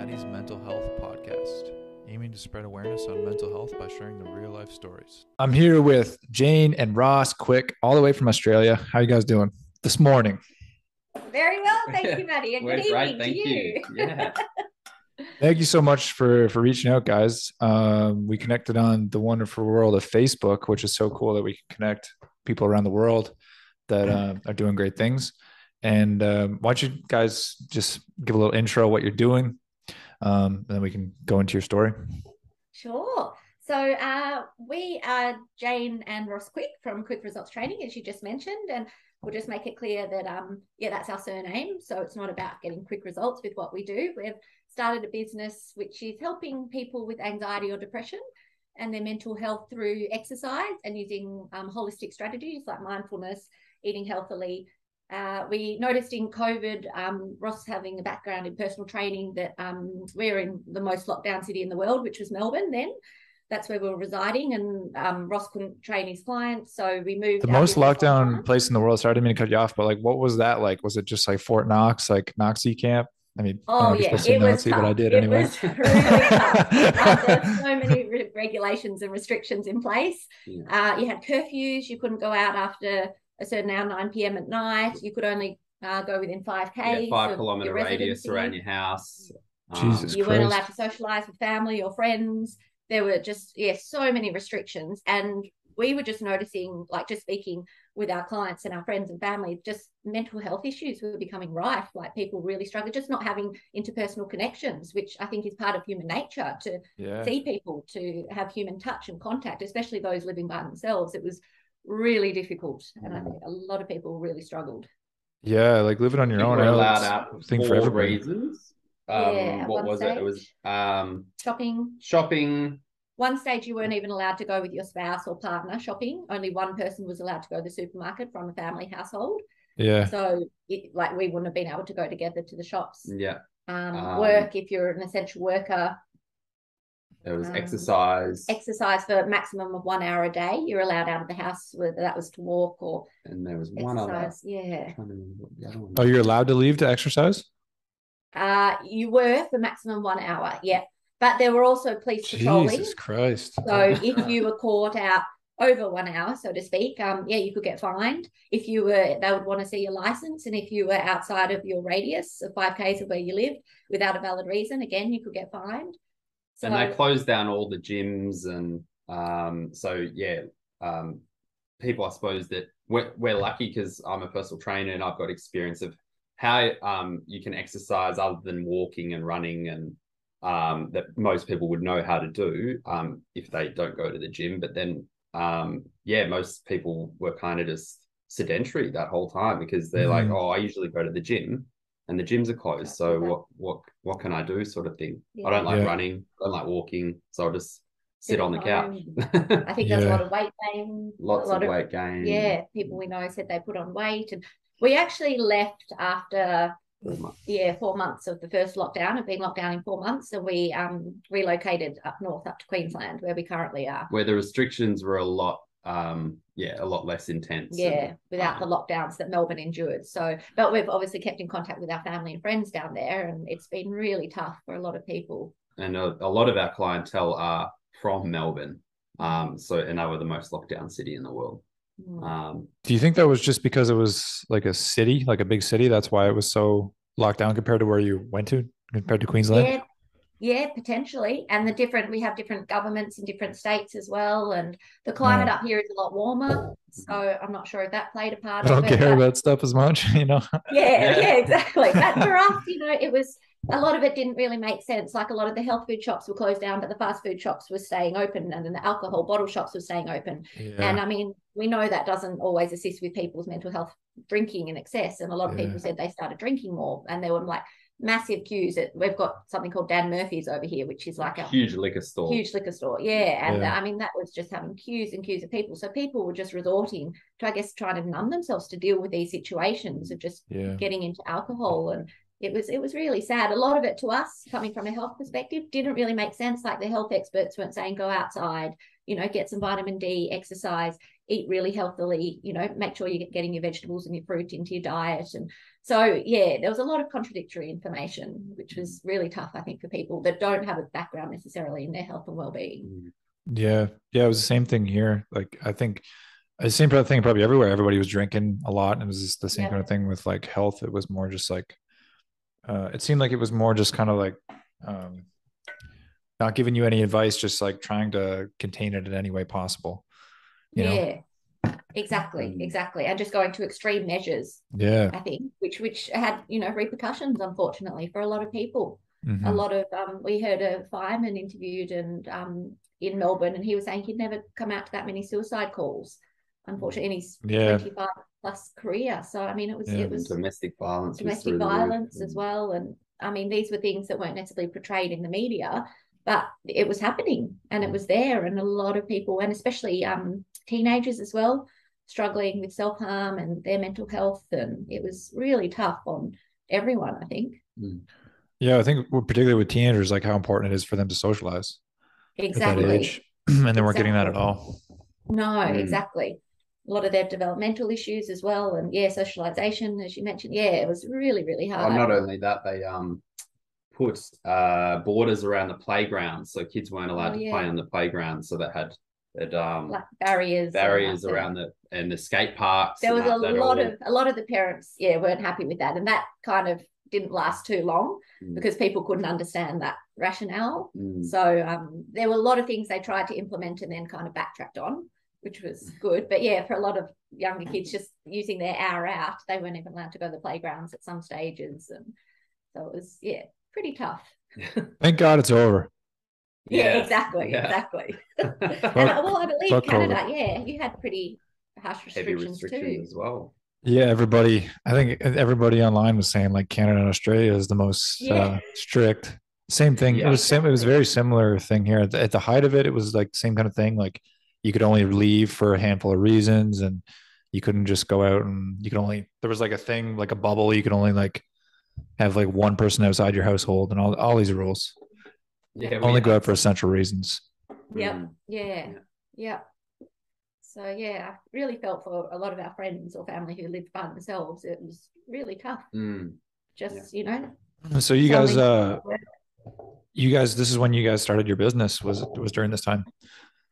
Mattys Mental Health Podcast, aiming to spread awareness on mental health by sharing the real life stories. I'm here with Jane and Ross Quick, all the way from Australia. How you guys doing this morning? Very well, thank you, Maddie, and good evening to you. Yeah. Thank you so much for reaching out, guys. We connected on the wonderful world of Facebook, which is so cool that we can connect people around the world that are doing great things. And why don't you guys just give a little intro what you're doing, and then we can go into your story. Sure. So we are Jane and Ross Quick from Quick Results Training, as you just mentioned, and we'll just make it clear that that's our surname. So it's not about getting quick results with what we do. We've started a business which is helping people with anxiety or depression and their mental health through exercise and using holistic strategies like mindfulness, eating healthily. We noticed in COVID, Ross having a background in personal training, that we're in the most lockdown city in the world, which was Melbourne then. That's where we were residing, and Ross couldn't train his clients, so we moved. The most lockdown place in the world. Sorry, I didn't mean to cut you off, but like, what was that like? Was it just like Fort Knox, like Nazi camp? I mean, oh yeah, it was tough. But I did anyway. It was really tough. There's so many regulations and restrictions in place. You had curfews. You couldn't go out after a certain hour, 9 p.m. at night. You could only go within 5K. Yeah, 5 kilometre radius around your house. Jesus you Christ. weren't allowed to socialise with family or friends. There were just, so many restrictions. And we were just noticing, like just speaking with our clients and our friends and family, just mental health issues were becoming rife. Like people really struggled, just not having interpersonal connections, which I think is part of human nature, to see people, to have human touch and contact, especially those living by themselves. It was really difficult, and I think a lot of people really struggled. Yeah, like living on your own. We're allowed out for 4 everybody. reasons. What was stage? it? It was shopping. One stage you weren't even allowed to go with your spouse or partner shopping. Only one person was allowed to go to the supermarket from a family household. Yeah. So we wouldn't have been able to go together to the shops. Yeah. Work, if you're an essential worker. There was exercise. Exercise for a maximum of 1 hour a day. You're allowed out of the house, whether that was to walk or and there was exercise. One other. Yeah. Oh, you're allowed to leave to exercise? You were for maximum 1 hour, yeah. But there were also police patrolling. Jesus Christ. So if you were caught out over 1 hour, so to speak, you could get fined. If you were, they would want to see your license. And if you were outside of your radius of 5Ks of where you lived without a valid reason, again, you could get fined. So, and they closed down all the gyms. And people, I suppose that we're lucky because I'm a personal trainer and I've got experience of how you can exercise other than walking and running, and that most people would know how to do if they don't go to the gym. But then, most people were kind of just sedentary that whole time because they're like, oh, I usually go to the gym and the gyms are closed. So what can I do, sort of thing? Yeah. I don't like running, I don't like walking, so I'll just sit on the couch. I think there's a lot of weight gain. Lots of weight gain. Yeah, people we know said they put on weight. And we actually left after 4 months of the first lockdown. I've been locked down in 4 months, and we relocated up north, up to Queensland, where we currently are. Where the restrictions were a lot less intense. Yeah, without the lockdowns that Melbourne endured. So, but we've obviously kept in contact with our family and friends down there, and it's been really tough for a lot of people. And a lot of our clientele are from Melbourne, and they were the most locked down city in the world. Do you think that was just because it was like a city, like a big city? That's why it was so locked down compared to where you went to, compared to Queensland? Yeah, potentially. And we have different governments in different states as well. And the climate up here is a lot warmer. So I'm not sure if that played a part. I don't care about stuff as much, Yeah, exactly. But for us, it was, a lot of it didn't really make sense. Like a lot of the health food shops were closed down, but the fast food shops were staying open, and then the alcohol bottle shops were staying open. Yeah. And I mean, we know that doesn't always assist with people's mental health, drinking in excess. And a lot of people said they started drinking more, and there were like massive queues. We've got something called Dan Murphy's over here, which is like a huge liquor store. Yeah. And I mean, that was just having queues and queues of people. So people were just resorting to, I guess, trying to numb themselves to deal with these situations of just getting into alcohol. And it was really sad. A lot of it, to us, coming from a health perspective, didn't really make sense. Like the health experts weren't saying go outside, get some vitamin D, exercise, eat really healthily, make sure you're getting your vegetables and your fruit into your diet. And So yeah, there was a lot of contradictory information, which was really tough, I think, for people that don't have a background necessarily in their health and well-being. Yeah. Yeah. It was the same thing here. Like, I think the same thing probably everywhere. Everybody was drinking a lot. And it was just the same kind of thing with like health. It was more just like, it seemed like it was more just kind of like, um, not giving you any advice, just like trying to contain it in any way possible, you know? Yeah, exactly. And just going to extreme measures, Yeah. I think, which had, repercussions, unfortunately, for a lot of people. A lot of we heard a fireman interviewed and in Melbourne, and he was saying he'd never come out to that many suicide calls, unfortunately, in his 25 plus career. So I mean, it was domestic violence, as well. And I mean, these were things that weren't necessarily portrayed in the media, but it was happening and it was there. And a lot of people, and especially teenagers as well, struggling with self-harm and their mental health. And it was really tough on everyone, I think. Yeah, I think particularly with teenagers, like how important it is for them to socialize at that age. And they weren't getting that at all. No, exactly. A lot of their developmental issues as well. And socialization, as you mentioned, it was really, really hard. Not only that, they put borders around the playground, so kids weren't allowed to play on the playground. So that had like barriers around the skate parks. There was a lot of the parents weren't happy with that, and that kind of didn't last too long because people couldn't understand that rationale. So there were a lot of things they tried to implement and then kind of backtracked on, which was good. But for a lot of younger kids just using their hour out, they weren't even allowed to go to the playgrounds at some stages, and so it was pretty tough. Thank God it's over. Exactly. And I believe Canada, you had pretty harsh restrictions too as well. Yeah, I think everybody online was saying like Canada and Australia is the most strict. Same thing. It was it was a very similar thing here. At the height of it, it was like the same kind of thing. Like you could only leave for a handful of reasons, and you couldn't just go out, and there was like a thing, like a bubble. You could only like have like one person outside your household, and all these rules. Only go out for essential reasons. Yeah. So I really felt for a lot of our friends or family who lived by themselves. It was really tough. So you guys, this is when you guys started your business. Was during this time?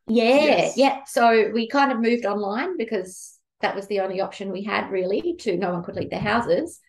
Yeah. So we kind of moved online because that was the only option we had really. No one could leave their houses.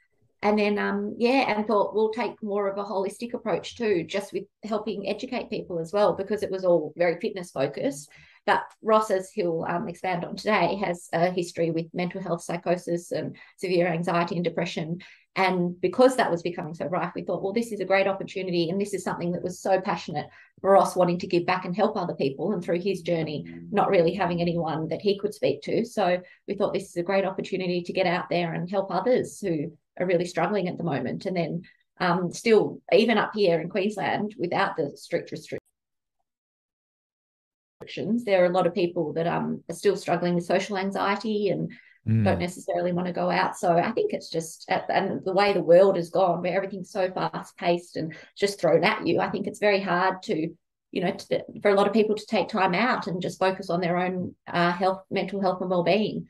And then, and thought we'll take more of a holistic approach too, just with helping educate people as well, because it was all very fitness focused. But Ross, as he'll expand on today, has a history with mental health psychosis and severe anxiety and depression. And because that was becoming so rife, we thought, well, this is a great opportunity. And this is something that was so passionate for Ross wanting to give back and help other people. And through his journey, not really having anyone that he could speak to. So we thought this is a great opportunity to get out there and help others who are really struggling at the moment. And then still, even up here in Queensland, without the strict restrictions, there are a lot of people that are still struggling with social anxiety and don't necessarily want to go out. So I think it's just, and the way the world has gone, where everything's so fast paced and just thrown at you, I think it's very hard to, for a lot of people to take time out and just focus on their own mental health and well-being.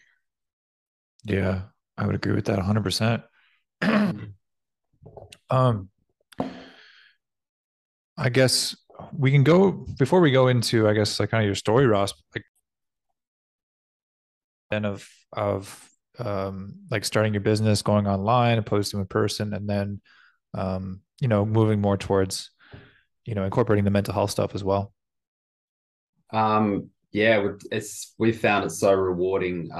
Yeah, I would agree with that 100%. I guess we can go, before we go into, I guess, like kind of your story, Ross, like, and of like starting your business, going online opposed to in person, and then moving more towards incorporating the mental health stuff as well. We've found it so rewarding,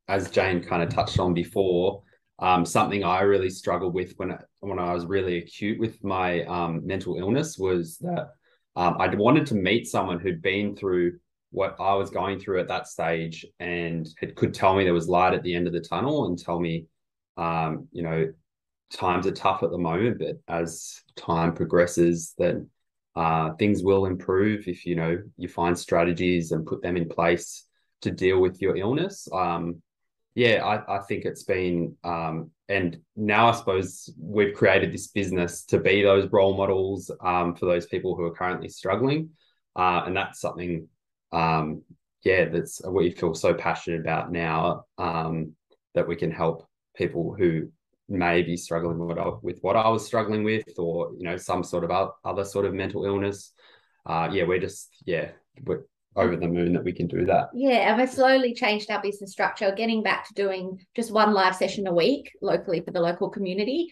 as Jane kind of touched on before. Something I really struggled with when I was really acute with my mental illness was that I wanted to meet someone who'd been through what I was going through at that stage and could tell me there was light at the end of the tunnel and tell me, times are tough at the moment, but as time progresses, then things will improve if, you find strategies and put them in place to deal with your illness. I think it's been, and now I suppose we've created this business to be those role models for those people who are currently struggling. And that's something, that's what we feel so passionate about now, that we can help people who maybe struggling with what I was struggling with, or some sort of other sort of mental illness. We're over the moon that we can do that. Yeah, and we've slowly changed our business structure, getting back to doing just one live session a week locally for the local community,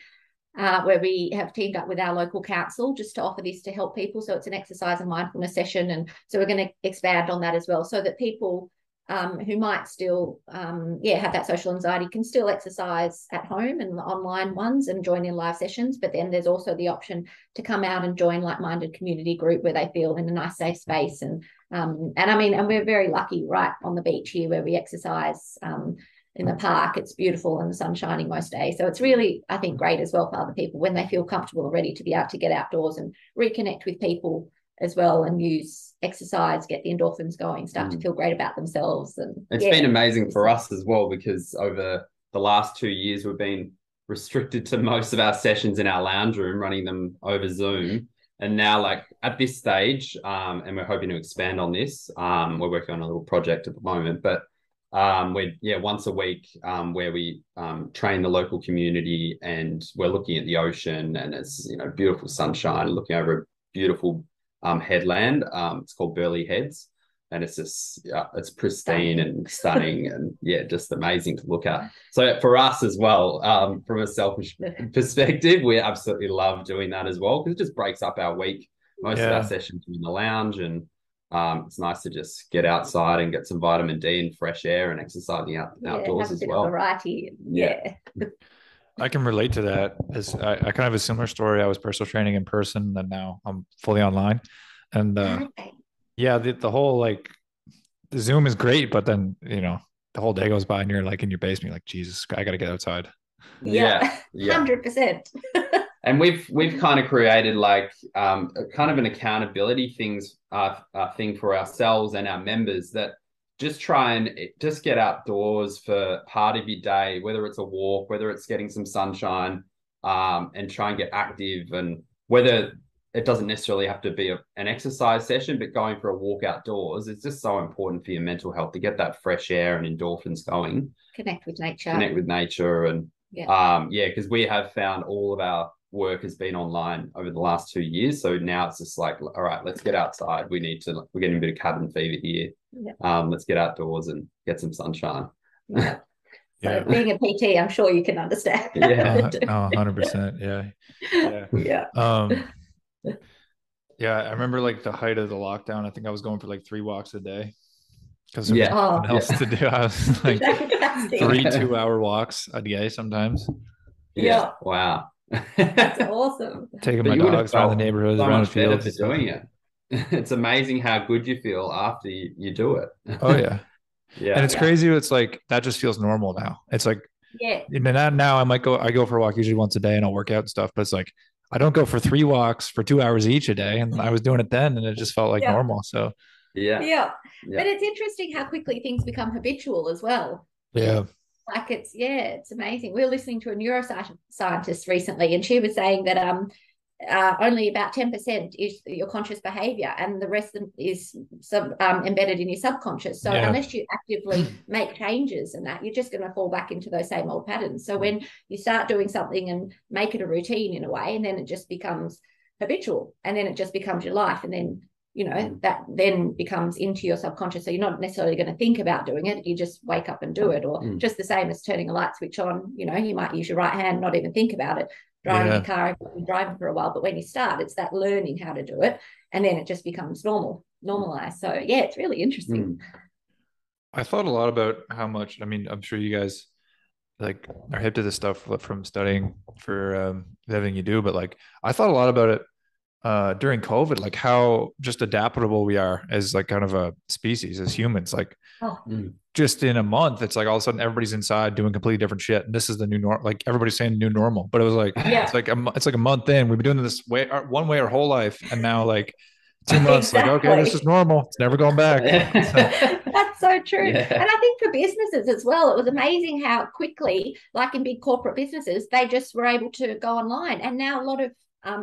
where we have teamed up with our local council just to offer this to help people. So it's an exercise and mindfulness session, and so we're going to expand on that as well, so that people who might still have that social anxiety can still exercise at home and the online ones and join in live sessions. But then there's also the option to come out and join like-minded community group where they feel in a nice safe space. And we're very lucky right on the beach here where we exercise in the park. It's beautiful and the sun's shining most days. So it's really, I think, great as well for other people when they feel comfortable and ready to be able to get outdoors and reconnect with people as well, and use exercise, get the endorphins going, start to feel great about themselves. And it's been amazing for us as well, because over the last 2 years we've been restricted to most of our sessions in our lounge room, running them over Zoom. And now, like at this stage, and we're hoping to expand on this, we're working on a little project at the moment, but we're once a week where we train the local community, and we're looking at the ocean, and it's beautiful sunshine, looking over a beautiful headland. It's called Burleigh Heads, and it's just it's pristine and stunning and just amazing to look at. So for us as well, from a selfish perspective, we absolutely love doing that as well, because it just breaks up our week. Most of our sessions are in the lounge, and it's nice to just get outside and get some vitamin D and fresh air and exercising outdoors as well. Variety. I can relate to that, as I kind of have a similar story. I was personal training in person, and now I'm fully online. And the whole the Zoom is great, but then the whole day goes by and you're like in your basement, you're like, Jesus, I got to get outside. 100%. And we've kind of created kind of an accountability thing for ourselves and our members, that just try and just get outdoors for part of your day, whether it's a walk, whether it's getting some sunshine, and try and get active. And whether it doesn't necessarily have to be an exercise session, but going for a walk outdoors, it's just so important for your mental health to get that fresh air and endorphins going. Connect with nature. And because we have found all of our work has been online over the last 2 years. So now it's just like, all right, let's get outside. We're getting a bit of cabin fever here. Let's get outdoors and get some sunshine. So being a PT, I'm sure you can understand. 100%. I remember the height of the lockdown. I think I was going for 3 walks a day, because there was nothing else to do. I was 3 2-hour walks a day sometimes. Wow. That's awesome. Taking my dogs around the neighborhoods, around the fields. Doing it. It's amazing how good you feel after you do it. Oh yeah. And it's crazy. It's that just feels normal now. It's now I go for a walk usually once a day, and I'll work out and stuff, but it's I don't go for 3 walks for 2 hours each a day, and I was doing it then, and it just felt like normal. So but it's interesting how quickly things become habitual as well. It's amazing. We were listening to a neuroscientist recently, and she was saying that only about 10% is your conscious behavior, and the rest is embedded in your subconscious. So unless you actively make changes and that, you're just going to fall back into those same old patterns. So when you start doing something and make it a routine in a way, and then it just becomes habitual, and then it just becomes your life, and then that then becomes into your subconscious. So you're not necessarily going to think about doing it. You just wake up and do it. Or just the same as turning a light switch on, you might use your right hand, not even think about it. Driving a car, driving for a while, but when you start, it's that learning how to do it, and then it just becomes normalized. So it's really interesting. I thought a lot about how much, I'm sure you guys are hip to this stuff from studying for everything you do, but I thought a lot about it during COVID, how just adaptable we are as kind of a species, as humans. Just in a month, it's all of a sudden everybody's inside doing completely different shit, and this is the new normal. Everybody's saying new normal, but it was it's a month in. We've been doing this one way our whole life, and now 2 months, okay, this is normal. It's never going back. That's so true. And I think for businesses as well, it was amazing how quickly, in big corporate businesses, they just were able to go online, and now a lot of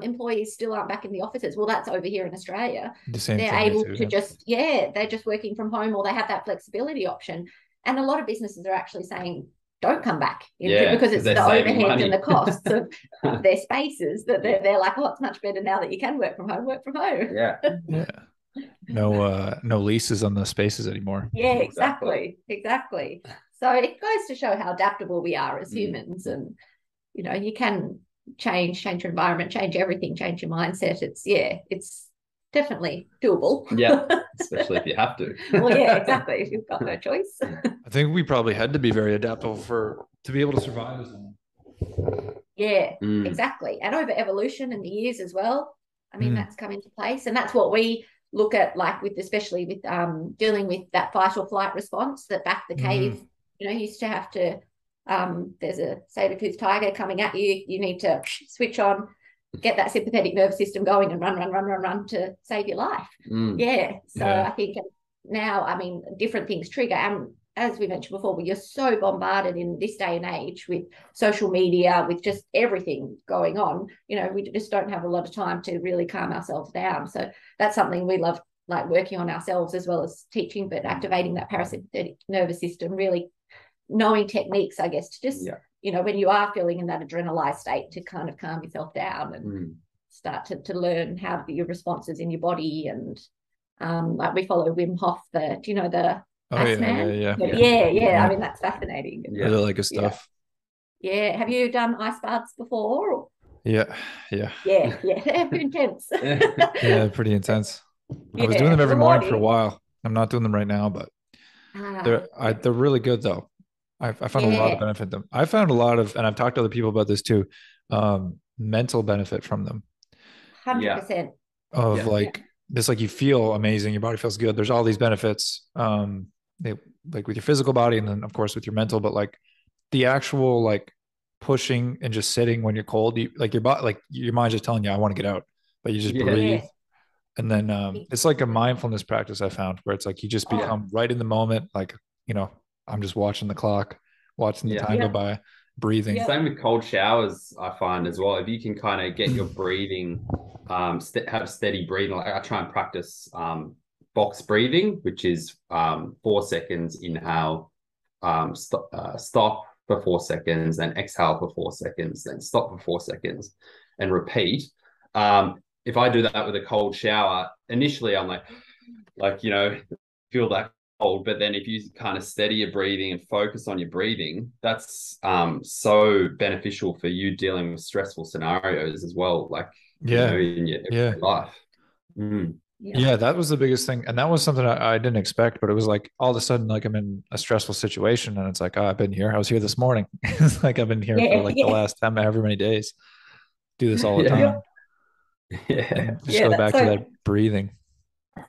employees still aren't back in the offices. Well, that's over here in Australia. They're able to they're just working from home, or they have that flexibility option. And a lot of businesses are actually saying, don't come back Yeah, because it's the saving overheads money. and the costs of their spaces that they're like, oh, it's much better now that you can work from home. Yeah. Yeah. No leases on the spaces anymore. Yeah, exactly. So it goes to show how adaptable we are as humans, and you can change your environment, change everything, change your mindset. It's definitely doable. Yeah, especially if you have to. Well, yeah, exactly. If you've got no choice. I think we probably had to be very adaptable to be able to survive as long. Yeah, exactly. And over evolution and the years as well. I mean, that's come into place. And that's what we look at, like especially with dealing with that fight or flight response, that back the cave, used to have to, there's a saber-toothed tiger coming at you. You need to switch on, get that sympathetic nervous system going and run to save your life. Yeah. So I think now, I mean, different things trigger. And as we mentioned before, you're so bombarded in this day and age with social media, with just everything going on. We just don't have a lot of time to really calm ourselves down. So that's something we love, like working on ourselves as well as teaching, but activating that parasympathetic nervous system, really knowing techniques, I guess, to just, when you are feeling in that adrenalized state, to kind of calm yourself down and start to learn how your responses in your body. And like we follow Wim Hof, the Iceman. Yeah. I mean, that's fascinating. I really like his stuff. Yeah. Have you done ice baths before? Yeah. They're intense. Yeah, pretty intense. I was doing them every morning for a while. I'm not doing them right now, but they're really good though. I found a lot of benefit in them. I found a lot of, and I've talked to other people about this too, mental benefit from them. 100%. Of like this, like you feel amazing, your body feels good. There's all these benefits, like with your physical body, and then of course with your mental. But like the actual like pushing and just sitting when you're cold, like your body, like your mind's just telling you, I want to get out, but you just breathe. And then it's like a mindfulness practice I found, where it's like you just become right in the moment. Like, I'm just watching the clock, watching the time go by, breathing. Same with cold showers, I find as well. If you can kind of get your breathing, have steady breathing. Like I try and practice box breathing, which is 4 seconds inhale, stop for 4 seconds, then exhale for 4 seconds, then stop for 4 seconds, and repeat. If I do that with a cold shower, initially I'm like feel that cold, but then if you kind of steady your breathing and focus on your breathing, that's so beneficial for you dealing with stressful scenarios as well, like in your everyday life. Yeah, that was the biggest thing, and that was something I didn't expect, but it was like all of a sudden, like I'm in a stressful situation, and it's like, I've been here. I was here this morning. It's like I've been here for like the last however many days. Do this all the time. And just go back to that breathing.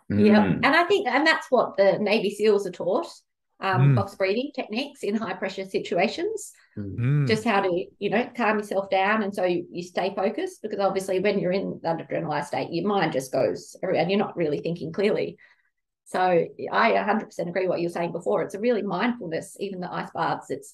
And I think, and that's what the Navy SEALs are taught, box breathing techniques in high pressure situations, just how to, calm yourself down. And so you stay focused, because obviously when you're in that adrenalized state, your mind just goes everywhere and you're not really thinking clearly. So I 100% agree what you were saying before. It's a really mindfulness, even the ice baths, it's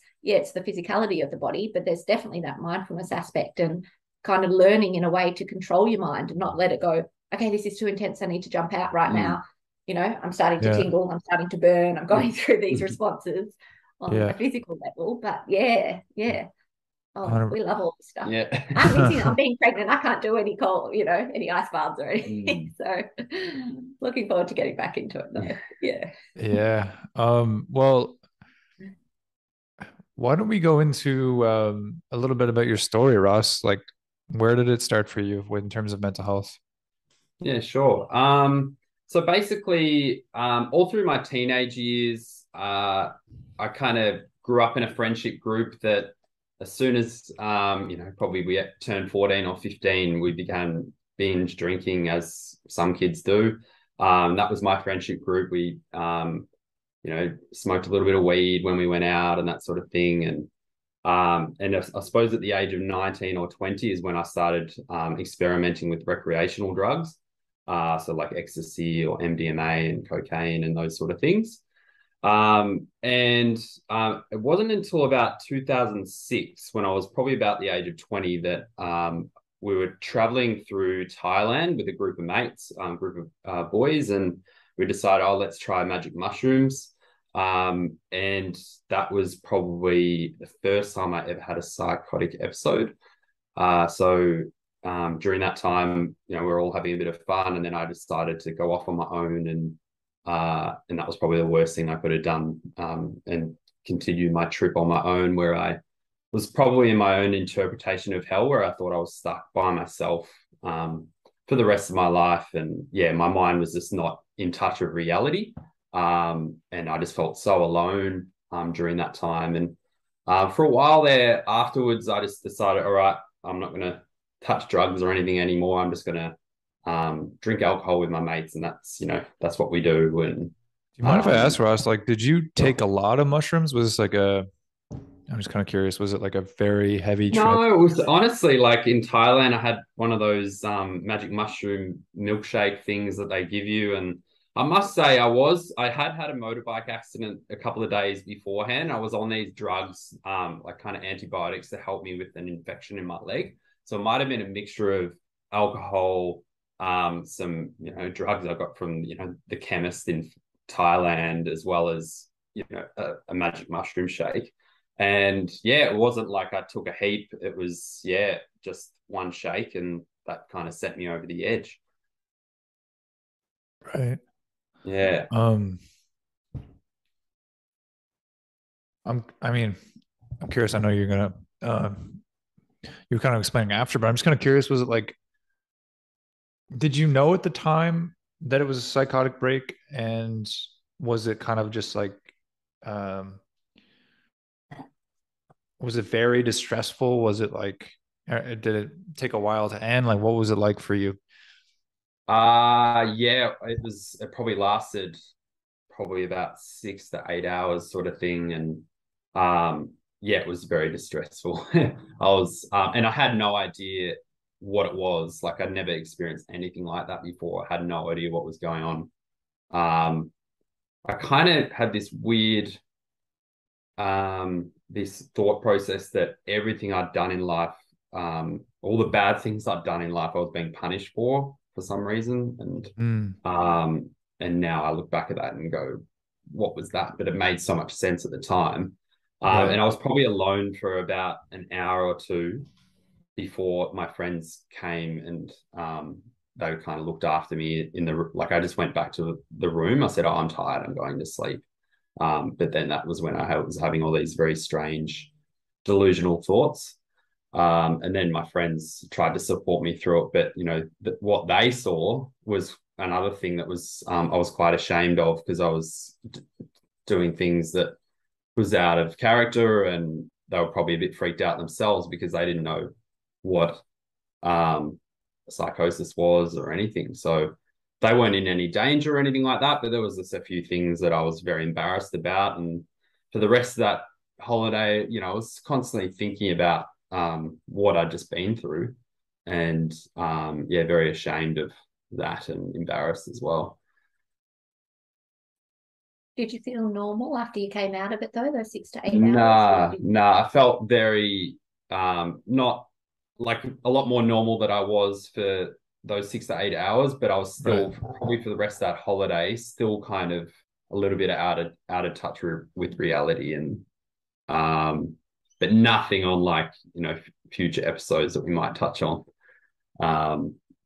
the physicality of the body, but there's definitely that mindfulness aspect and kind of learning in a way to control your mind and not let it go, okay, this is too intense, I need to jump out right now. I'm starting to tingle, I'm starting to burn, I'm going through these responses on a physical level. But we love all this stuff. I'm being pregnant, I can't do any cold, any ice baths or anything. So looking forward to getting back into it though. Well, why don't we go into a little bit about your story, Ross? Like, where did it start for you in terms of mental health? Yeah, sure. So basically, all through my teenage years, I kind of grew up in a friendship group that as soon as, probably we turned 14 or 15, we began binge drinking, as some kids do. That was my friendship group. We, smoked a little bit of weed when we went out and that sort of thing. And I suppose at the age of 19 or 20 is when I started experimenting with recreational drugs. So like ecstasy or MDMA and cocaine and those sort of things. It wasn't until about 2006, when I was probably about the age of 20, that we were traveling through Thailand with a group of mates, group of boys, and we decided, let's try magic mushrooms. And that was probably the first time I ever had a psychotic episode. During that time, we were all having a bit of fun, and then I decided to go off on my own, and that was probably the worst thing I could have done, and continued my trip on my own, where I was probably in my own interpretation of hell, where I thought I was stuck by myself for the rest of my life. And yeah, my mind was just not in touch with reality. And I just felt so alone during that time. And for a while there afterwards, I just decided, all right, I'm not going to touch drugs or anything anymore. I'm just going to drink alcohol with my mates, and that's what we do. And do you mind if I ask, Ross, like, did you take a lot of mushrooms? Was this like I'm just kind of curious, was it like a very heavy trip? No, it was honestly like in Thailand, I had one of those magic mushroom milkshake things that they give you. And I must say, I had a motorbike accident a couple of days beforehand. I was on these drugs, like kind of antibiotics to help me with an infection in my leg. So it might have been a mixture of alcohol, some, drugs I got from, the chemist in Thailand, as well as, a magic mushroom shake. And yeah, it wasn't like I took a heap. It was, just one shake, and that kind of set me over the edge. Right. Yeah. I'm curious. I know you're gonna you were kind of explaining after, but I'm just kind of curious, was it like, did you know at the time that it was a psychotic break? And was it kind of just like was it very distressful? Was it like, did it take a while to end? Like, what was it like for you? Yeah, it probably lasted probably about 6 to 8 hours sort of thing. And yeah, it was very distressful. And I had no idea what it was. Like, I'd never experienced anything like that before. I had no idea what was going on. I kind of had this weird, this thought process that everything I'd done in life, all the bad things I'd done in life, I was being punished for some reason. And now I look back at that and go, what was that? But it made so much sense at the time. Right. And I was probably alone for about an hour or two before my friends came, and they kind of looked after me like, I just went back to the room. I said, oh, I'm tired, I'm going to sleep. But then that was when I was having all these very strange delusional thoughts. And then my friends tried to support me through it. But what they saw was another thing that was, I was quite ashamed of, because I was doing things that was out of character, and they were probably a bit freaked out themselves because they didn't know what psychosis was or anything. So they weren't in any danger or anything like that, but there was just a few things that I was very embarrassed about. And for the rest of that holiday, I was constantly thinking about what I'd just been through, and very ashamed of that and embarrassed as well. Did you feel normal after you came out of it though, those 6 to 8 hours? I felt very not like a lot more normal than I was for those 6 to 8 hours, but I was still probably for the rest of that holiday still kind of a little bit out of touch with reality. And but nothing on like future episodes that we might touch on.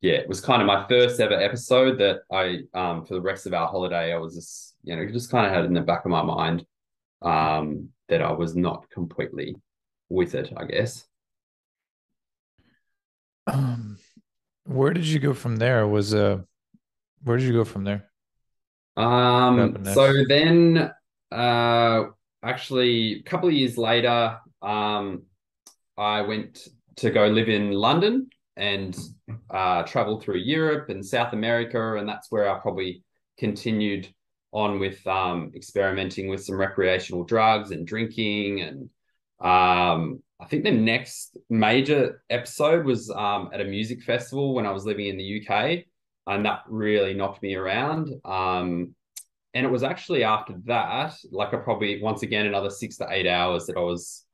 It was kind of my first ever episode that I for the rest of our holiday, I was just kind of had in the back of my mind that I was not completely with it, I guess. Where did you go from there? Where did you go from there? So then actually a couple of years later, I went to go live in London and travel through Europe and South America, and that's where I probably continued on with experimenting with some recreational drugs and drinking. And I think the next major episode was at a music festival when I was living in the UK, and that really knocked me around. And it was actually after that, like I probably, once again, another 6 to 8 hours that I was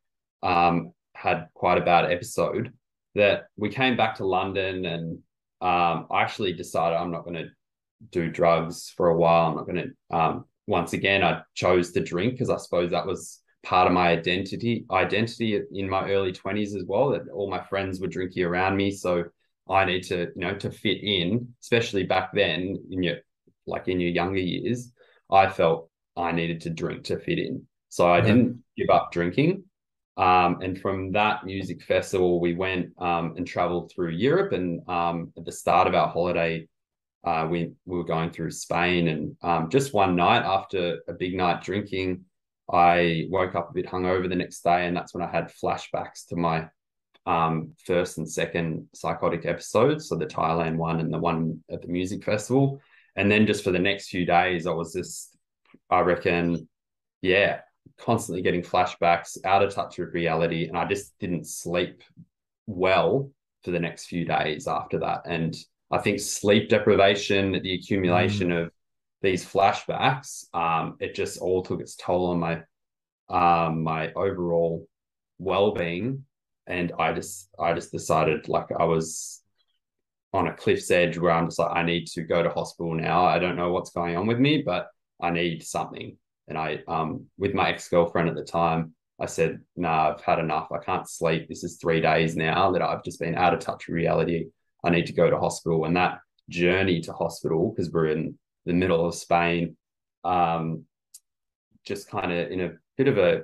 had quite a bad episode, that we came back to London, and I actually decided I'm not going to do drugs for a while. I'm not going to once again, I chose to drink because I suppose that was part of my identity in my early 20s as well, that all my friends were drinking around me. So I need to, to fit in, especially back then in your younger years, I felt I needed to drink to fit in. So I didn't give up drinking. And from that music festival, we went and traveled through Europe. And at the start of our holiday, we were going through Spain. And just one night after a big night drinking, I woke up a bit hungover the next day. And that's when I had flashbacks to my first and second psychotic episodes. So the Thailand one and the one at the music festival. And then just for the next few days, I was just, I reckon, constantly getting flashbacks, out of touch with reality. And I just didn't sleep well for the next few days after that. And I think sleep deprivation, the accumulation of these flashbacks, it just all took its toll on my overall well-being. And I just decided, like, I was on a cliff's edge where I'm just like, I need to go to hospital now. I don't know what's going on with me, but I need something. And I, with my ex-girlfriend at the time, I said, no, I've had enough. I can't sleep. This is 3 days now that I've just been out of touch with reality. I need to go to hospital. And that journey to hospital, because we're in the middle of Spain, just kind of in a bit of a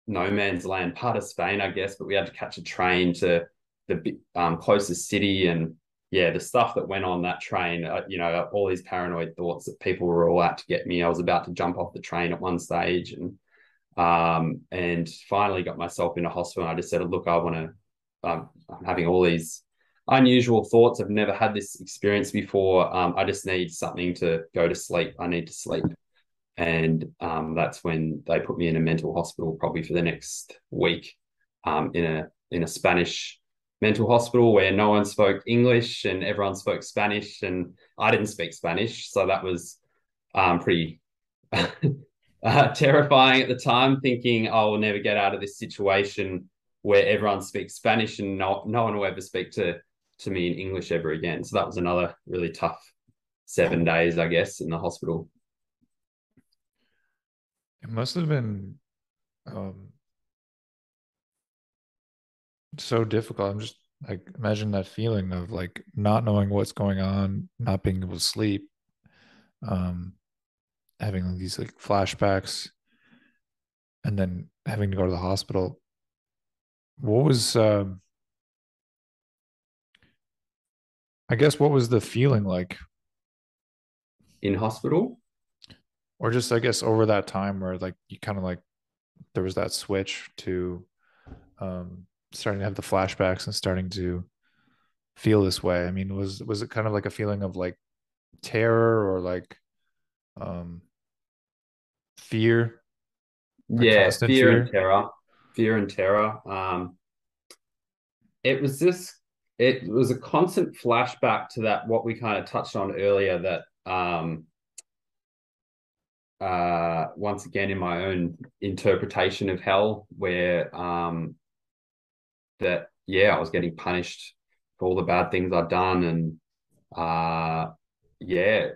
no man's land part of Spain, I guess, but we had to catch a train to the closest city. And the stuff that went on that train, all these paranoid thoughts that people were all out to get me. I was about to jump off the train at one stage, and finally got myself into hospital. I just said, look, I'm having all these unusual thoughts. I've never had this experience before. I just need something to go to sleep. I need to sleep. And that's when they put me in a mental hospital, probably for the next week, in a Spanish mental hospital where no one spoke English and everyone spoke Spanish, and I didn't speak Spanish. So that was pretty terrifying at the time, thinking I will never get out of this situation where everyone speaks Spanish and no one will ever speak to me in English ever again. So that was another really tough 7 days, I guess, in the hospital. It must have been so difficult. I'm just like, imagine that feeling of like not knowing what's going on, not being able to sleep, having these like flashbacks, and then having to go to the hospital. What was I guess what was the feeling like in hospital? Or just, I guess, over that time where like you kind of like there was that switch to starting to have the flashbacks and starting to feel this way. I mean, was it kind of like a feeling of like terror or like fear? Yeah, fear and terror. Fear and terror. It was a constant flashback to that, what we kind of touched on earlier, that once again, in my own interpretation of hell, where I was getting punished for all the bad things I'd done, and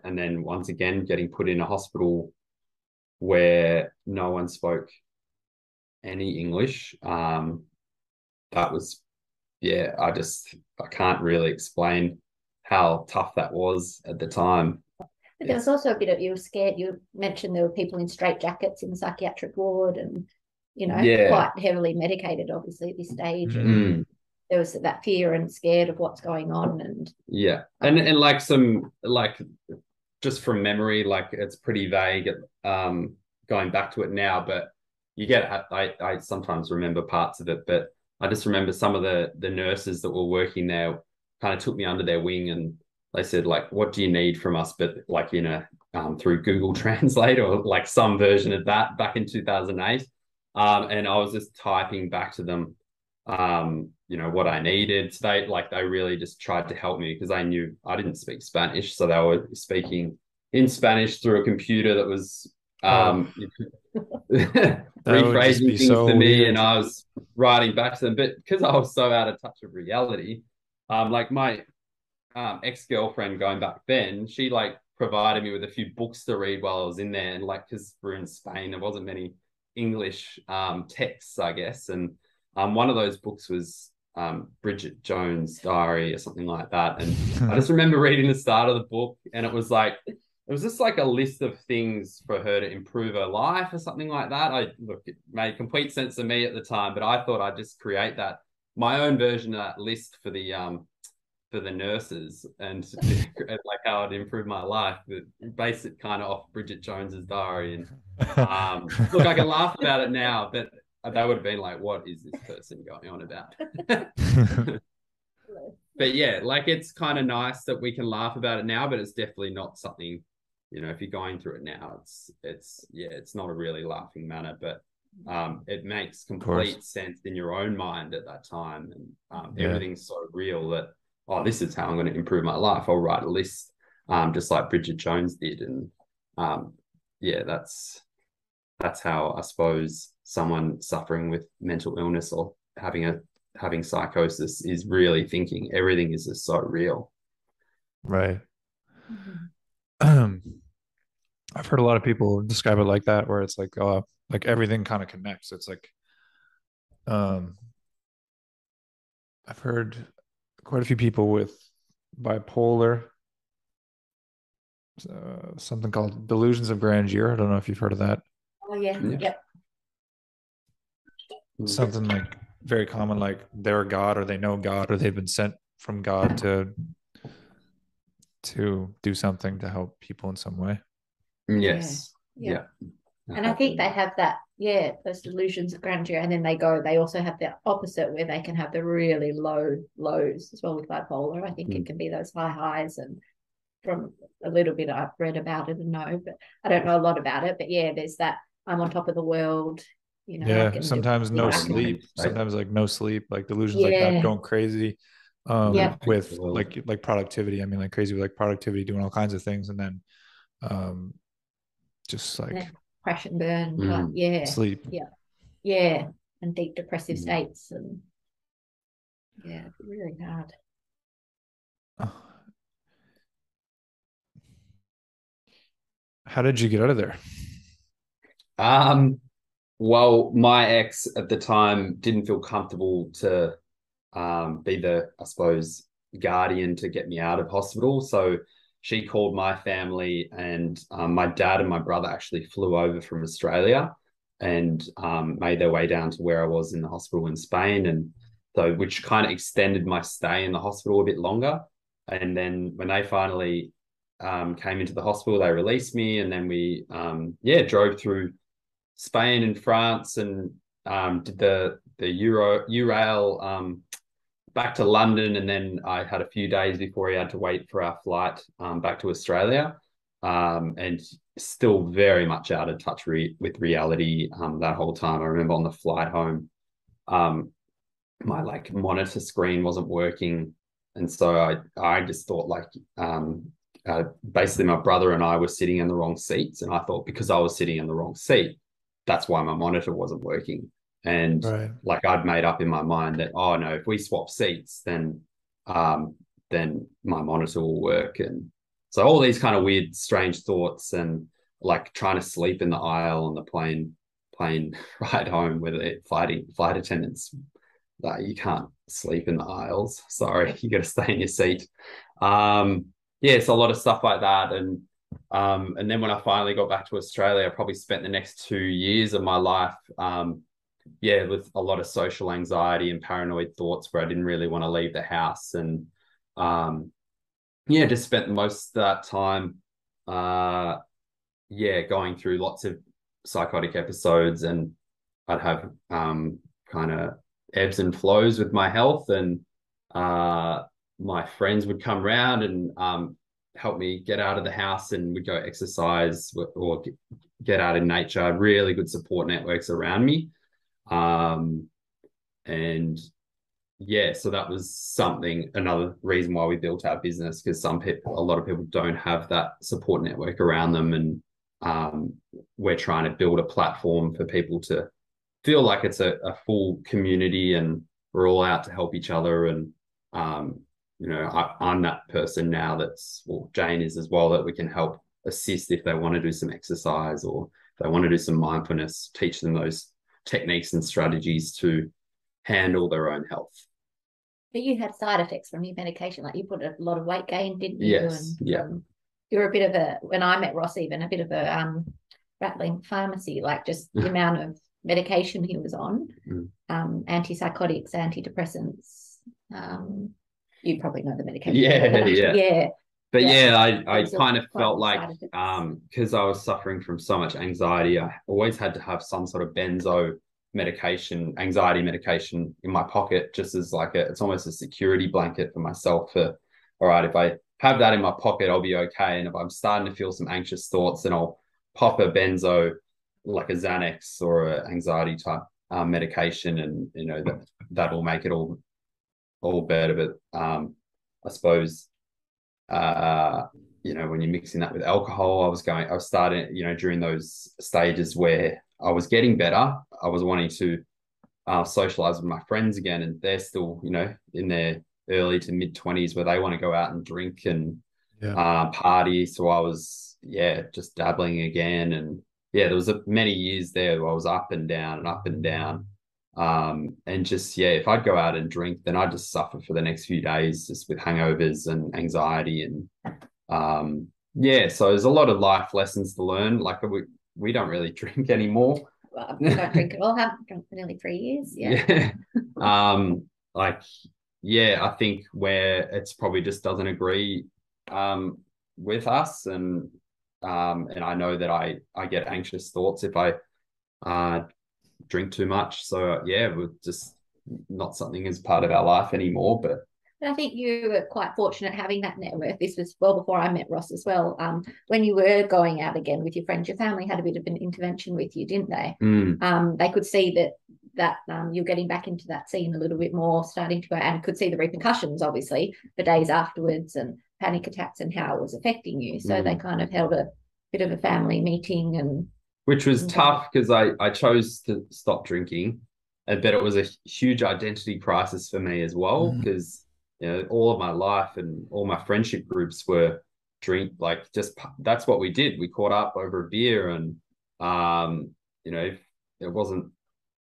and then once again getting put in a hospital where no one spoke any English. That was, I can't really explain how tough that was at the time. But there was also a bit of, you were scared. You mentioned there were people in straitjackets in the psychiatric ward and, quite heavily medicated, obviously, at this stage. And there was that fear and scared of what's going on. And and like some, like, just from memory, like, it's pretty vague going back to it now, but I sometimes remember parts of it, but I just remember some of the nurses that were working there kind of took me under their wing, and they said, like, what do you need from us? But like through Google Translate or like some version of that back in 2008. And I was just typing back to them, what I needed. So they really just tried to help me, because they knew I didn't speak Spanish. So they were speaking in Spanish through a computer that was rephrasing things to me, weird. And I was writing back to them. But because I was so out of touch with reality, like my ex-girlfriend going back then, she like provided me with a few books to read while I was in there, and like because we're in Spain, there wasn't many English texts, I guess, and one of those books was Bridget Jones' Diary or something like that, and I just remember reading the start of the book, and it was just like a list of things for her to improve her life or something like that. It made complete sense to me at the time, but I thought I'd just create my own version of that list for the nurses and like how I'd improve my life, but base it kind of off Bridget Jones's diary. And look, I can laugh about it now, but they would have been like, what is this person going on about? But yeah, like it's kind of nice that we can laugh about it now, but it's definitely not something, if you're going through it now, it's not a really laughing matter, but it makes complete sense in your own mind at that time. And everything's so real that, oh, this is how I'm going to improve my life. I'll write a list, just like Bridget Jones did. And that's how I suppose someone suffering with mental illness or having psychosis is really thinking. Everything is just so real. Right. I've heard a lot of people describe it like that, where it's like, like everything kind of connects. It's like, I've heard quite a few people with bipolar, something called delusions of grandeur. I don't know if you've heard of that. Oh yeah. Yep. Something like very common, like they're God, or they know God, or they've been sent from God to do something to help people in some way. Yes. Yeah. And I think they have that, those delusions of grandeur, and then they also have the opposite where they can have the really low lows as well with bipolar. I think it can be those high highs, and from a little bit I've read about it and know, but I don't know a lot about it. But there's that I'm on top of the world, sometimes no sleep, sometimes like no sleep, like delusions like that, going crazy. With like productivity. I mean, like crazy with like productivity, doing all kinds of things, and then just like crash and burn, sleep, and deep depressive states, and it's really hard. How did you get out of there? Well, my ex at the time didn't feel comfortable to be the, I suppose, guardian to get me out of hospital. So she called my family, and my dad and my brother actually flew over from Australia and made their way down to where I was in the hospital in Spain. And so, which kind of extended my stay in the hospital a bit longer. And then when they finally came into the hospital, they released me. And then we, drove through Spain and France and did the Eurail back to London, and then I had a few days before we had to wait for our flight back to Australia, and still very much out of touch with reality that whole time. I remember on the flight home, my like monitor screen wasn't working, and so I just thought like basically my brother and I were sitting in the wrong seats, and I thought because I was sitting in the wrong seat, that's why my monitor wasn't working. And like I'd made up in my mind that, oh no, if we swap seats, then my monitor will work. And so all these kind of weird, strange thoughts, and like trying to sleep in the aisle on the plane ride home with the flight attendants. Like you can't sleep in the aisles. Sorry, you got to stay in your seat. So a lot of stuff like that. And then when I finally got back to Australia, I probably spent the next 2 years of my life with a lot of social anxiety and paranoid thoughts where I didn't really want to leave the house. And just spent most of that time going through lots of psychotic episodes, and I'd have kind of ebbs and flows with my health, and my friends would come around and help me get out of the house, and we'd go exercise or get out in nature. I had really good support networks around me. So that was another reason why we built our business, because a lot of people don't have that support network around them. And we're trying to build a platform for people to feel like it's a full community, and we're all out to help each other. And I'm that person now Jane is as well, that we can help assist if they want to do some exercise or if they want to do some mindfulness, teach them those techniques and strategies to handle their own health. But you had side effects from your medication, like you put a lot of weight gain, didn't you? Yes. And, yeah. You're a bit of when I met Ross, even a bit of a rattling pharmacy, like just the amount of medication he was on, antipsychotics, antidepressants. You probably know the medication. Yeah. But I kind of felt like, because I was suffering from so much anxiety, I always had to have some sort of benzo medication, anxiety medication in my pocket, just as like it's almost a security blanket for myself. All right, if I have that in my pocket, I'll be okay. And if I'm starting to feel some anxious thoughts, then I'll pop a benzo, like a Xanax or an anxiety type medication, and that will make it all better. But I suppose when you're mixing that with alcohol, I was starting, during those stages where I was getting better, I was wanting to socialize with my friends again, and they're still, in their early to mid 20s where they want to go out and drink and party. So I was, just dabbling again. And there was many years there where I was up and down and up and down. And just, if I'd go out and drink, then I'd just suffer for the next few days just with hangovers and anxiety. And so there's a lot of life lessons to learn. Like we don't really drink anymore. Well, I don't drink at all. I haven't drunk for nearly 3 years. Yeah. I think where it's probably just doesn't agree with us, and I know that I get anxious thoughts if I drink too much. So we're just not something as part of our life anymore. But I think you were quite fortunate having that network. This was well before I met Ross as well. When you were going out again with your friends, your family had a bit of an intervention with you, didn't they? They could see that you're getting back into that scene a little bit more, starting to go, and could see the repercussions, obviously, for days afterwards and panic attacks and how it was affecting you. So they kind of held a bit of a family meeting, and which was tough because I chose to stop drinking, but it was a huge identity crisis for me as well, because all of my life and all my friendship groups were that's what we did. We caught up over a beer, and it wasn't,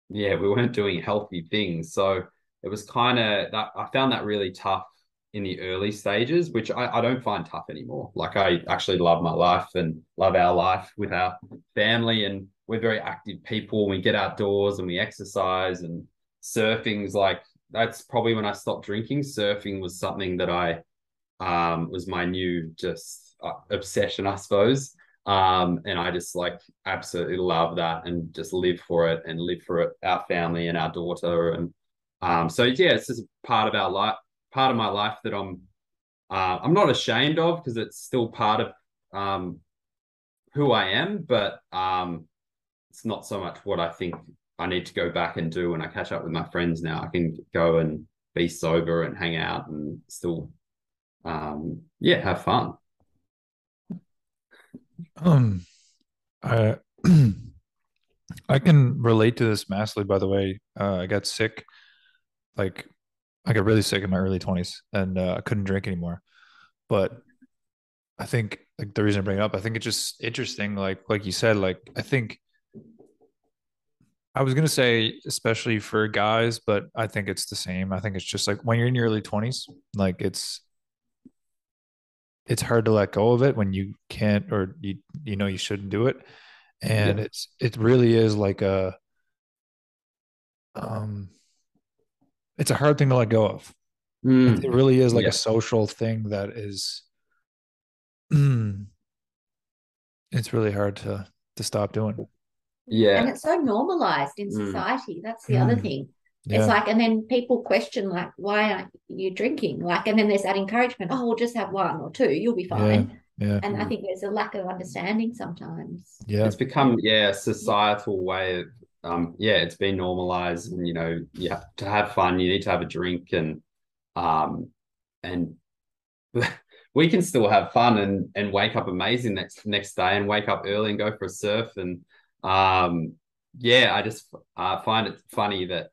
we weren't doing healthy things. So it was kind of that. I found that really tough in the early stages, which I don't find tough anymore. Like I actually love my life and love our life with our family, and we're very active people. We get outdoors and we exercise, and surfing's that's probably when I stopped drinking. Surfing was something that I was my new just obsession, I suppose. And I just absolutely love that and just live for it, our family and our daughter. And it's just part of our life, part of my life that I'm not ashamed of, because it's still part of who I am, but it's not so much what I think I need to go back and do when I catch up with my friends now. I can go and be sober and hang out and still have fun. I I can relate to this massively, by the way. I got sick, I got really sick in my early 20s, and I couldn't drink anymore. But I think the reason I bring it up, I think it's just interesting, like you said, I think I was gonna say especially for guys, but I think it's the same. I think it's just when you're in your early 20s, it's hard to let go of it when you can't, or you shouldn't do it. And it really is it's a hard thing to let go of. It really is a social thing that is it's really hard to stop doing. And it's so normalized in society. That's the other thing. It's and then people question, why aren't you drinking? And then there's that encouragement, we'll just have one or two, you'll be fine. And I think there's a lack of understanding sometimes. It's become a societal way of it's been normalized, and you have to have fun, you need to have a drink, and we can still have fun and wake up amazing next day, and wake up early and go for a surf. And I just find it funny that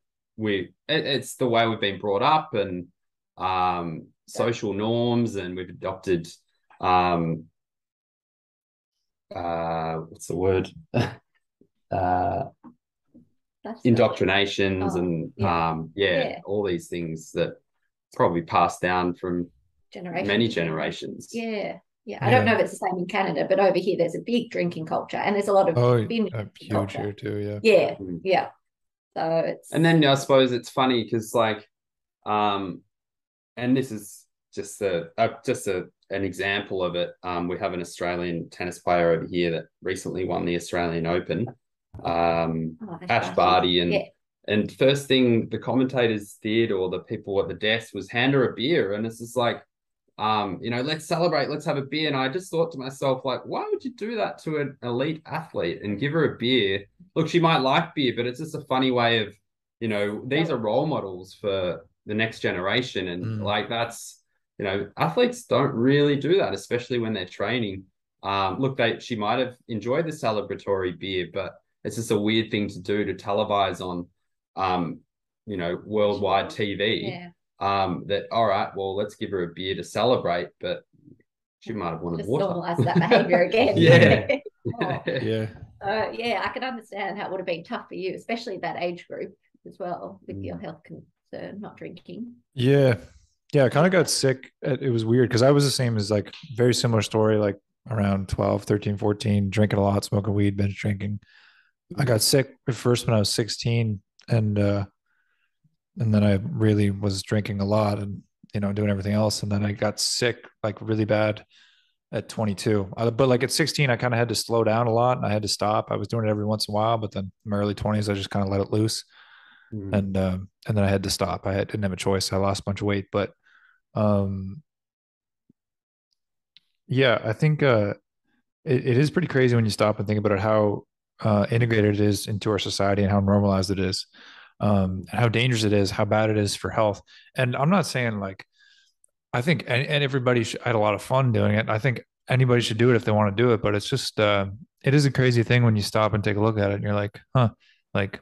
it's the way we've been brought up, and social norms, and we've adopted what's the word? Indoctrinations and all these things that probably passed down from many generations. Yeah. I don't know if it's the same in Canada, but over here there's a big drinking culture, and there's a lot of binge huge culture here too. Yeah. So it's, and then I suppose it's funny because like, and this is just an example of it. We have an Australian tennis player over here that recently won the Australian Open, Ash Barty, and first thing the commentators did, or the people at the desk, was hand her a beer, and it's just like, let's celebrate, let's have a beer. And I just thought to myself, like, why would you do that to an elite athlete and give her a beer? Look, she might like beer, but it's just a funny way of, these are role models for the next generation. And like, that's, athletes don't really do that, especially when they're training. Look, she might have enjoyed the celebratory beer, but it's just a weird thing to do, to televise on, worldwide TV. Yeah. That, all right, well, let's give her a beer to celebrate, but she might have wanted just water. normalize that behavior again. Yeah. I can understand how it would have been tough for you, especially that age group as well, with your health concern, not drinking. I kind of got sick. It was weird because I was the same, as like very similar story, like around 12, 13, 14, drinking a lot, smoking weed, binge drinking. I got sick at first when I was 16, and then I really was drinking a lot and, doing everything else. And then I got sick like really bad at 22. But like at 16, I kind of had to slow down a lot and I had to stop. I was doing it every once in a while, but then in my early 20s, I just kind of let it loose. And then I had to stop. Didn't have a choice. I lost a bunch of weight, but I think it is pretty crazy when you stop and think about it, how integrated it is into our society and how normalized it is. And how dangerous it is, how bad it is for health. And I'm not saying like, I think, and everybody I had a lot of fun doing it. I think anybody should do it if they want to do it, but it's just, it is a crazy thing when you stop and take a look at it and you're like, like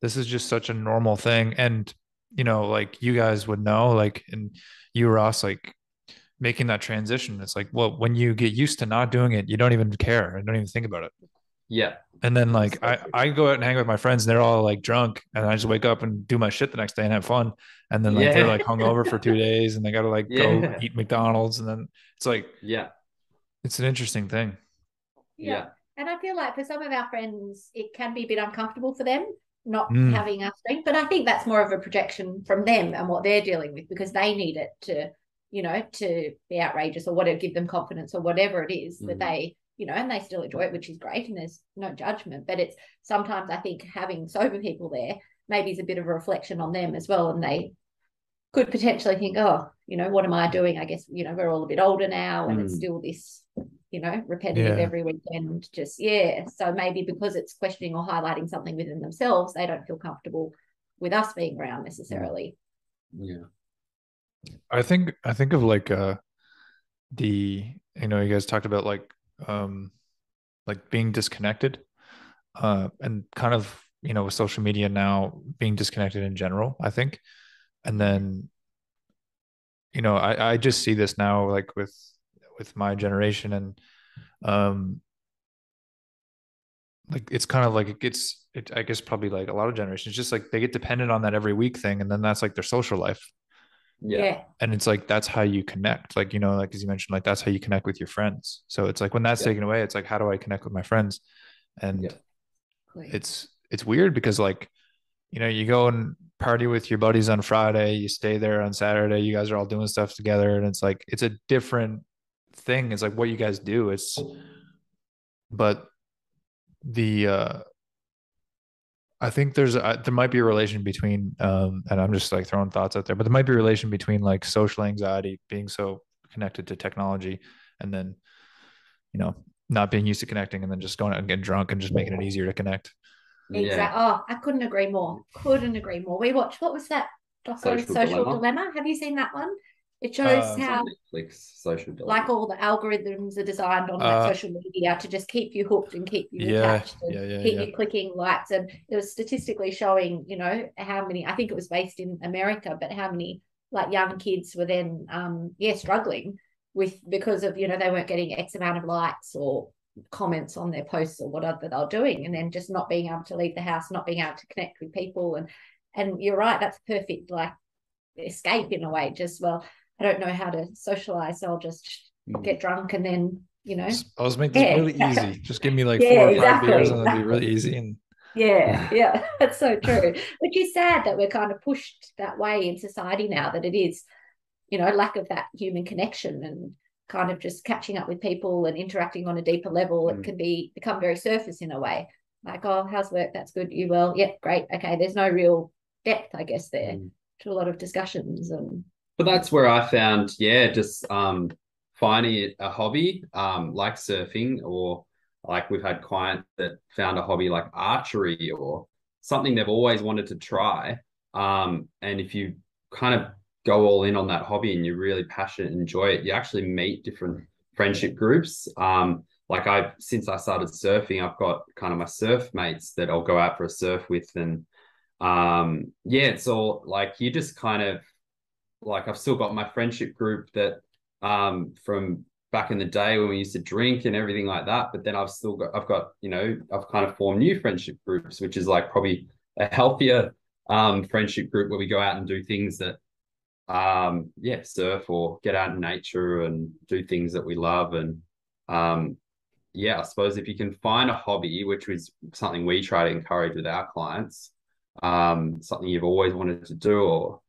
this is just such a normal thing. And, like you guys would know, like, and you, Ross, like making that transition, it's like, well, when you get used to not doing it, you don't even care and don't even think about it. Yeah. And then like I go out and hang with my friends and they're all like drunk, and I just wake up and do my shit the next day and have fun. And then like they're like hungover for 2 days and they gotta like go eat McDonald's. And then it's like, it's an interesting thing. Yeah. And I feel like for some of our friends, it can be a bit uncomfortable for them not having our strength. But I think that's more of a projection from them and what they're dealing with, because they need it to, to be outrageous or whatever, give them confidence or whatever it is that they, and they still enjoy it, which is great, and there's no judgment. But it's sometimes, I think, having sober people there maybe is a bit of a reflection on them as well, and they could potentially think, oh, what am I doing? I guess, we're all a bit older now, and it's still this, repetitive every weekend, just, so maybe because it's questioning or highlighting something within themselves, they don't feel comfortable with us being around necessarily. I think of like you guys talked about like being disconnected, and kind of, with social media now, being disconnected in general, I think. And then, I just see this now, like with my generation, and like it's kind of like I guess probably like a lot of generations, just like they get dependent on that every week thing, and then that's like their social life. And it's like, that's how you connect, like, like as you mentioned, like that's how you connect with your friends. So it's like when that's taken away, it's like, how do I connect with my friends? And it's weird because like, you go and party with your buddies on Friday, you stay there on Saturday, you guys are all doing stuff together, and it's like, it's a different thing. It's like what you guys do. But I think there might be a relation between, and I'm just like throwing thoughts out there, but there might be a relation between like social anxiety, being so connected to technology, and then, not being used to connecting, and then just going out and getting drunk and just making it easier to connect. Exactly. Oh, I couldn't agree more. We watched, what was that? Social Dilemma. Have you seen that one? It shows how Netflix, Social Dilemma, like all the algorithms are designed on like social media to just keep you hooked and keep you attached and keep you clicking likes. And it was statistically showing, how many, I think it was based in America, but how many like young kids were then struggling with, because of, you know, they weren't getting X amount of likes or comments on their posts or whatever they were doing, and then just not being able to leave the house, not being able to connect with people. And you're right, that's perfect, like, escape in a way. Just, well, I don't know how to socialize, so I'll just get drunk and then, you know, I'll make this really easy. Just give me like Yeah, 4 or 5 exactly, beers and it'll be really easy. And yeah, that's so true. Which is sad that we're kind of pushed that way in society now, that it is, you know, lack of that human connection and kind of just catching up with people and interacting on a deeper level. It can become very surface in a way. Like, oh, how's work? That's good. You well? Yeah, great. Okay. There's no real depth, I guess, there to a lot of discussions. But that's where I found, just finding a hobby like surfing, or like we've had clients that found a hobby like archery or something they've always wanted to try. And if you kind of go all in on that hobby and you're really passionate and enjoy it, you actually meet different friendship groups. Like since I started surfing, I've got kind of my surf mates that I'll go out for a surf with. And it's all like, you just kind of, like, I've still got my friendship group that from back in the day when we used to drink and everything like that. But then I've got, you know, I've kind of formed new friendship groups, which is like probably a healthier friendship group where we go out and do things that, surf or get out in nature and do things that we love. And I suppose if you can find a hobby, which is something we try to encourage with our clients, something you've always wanted to do, or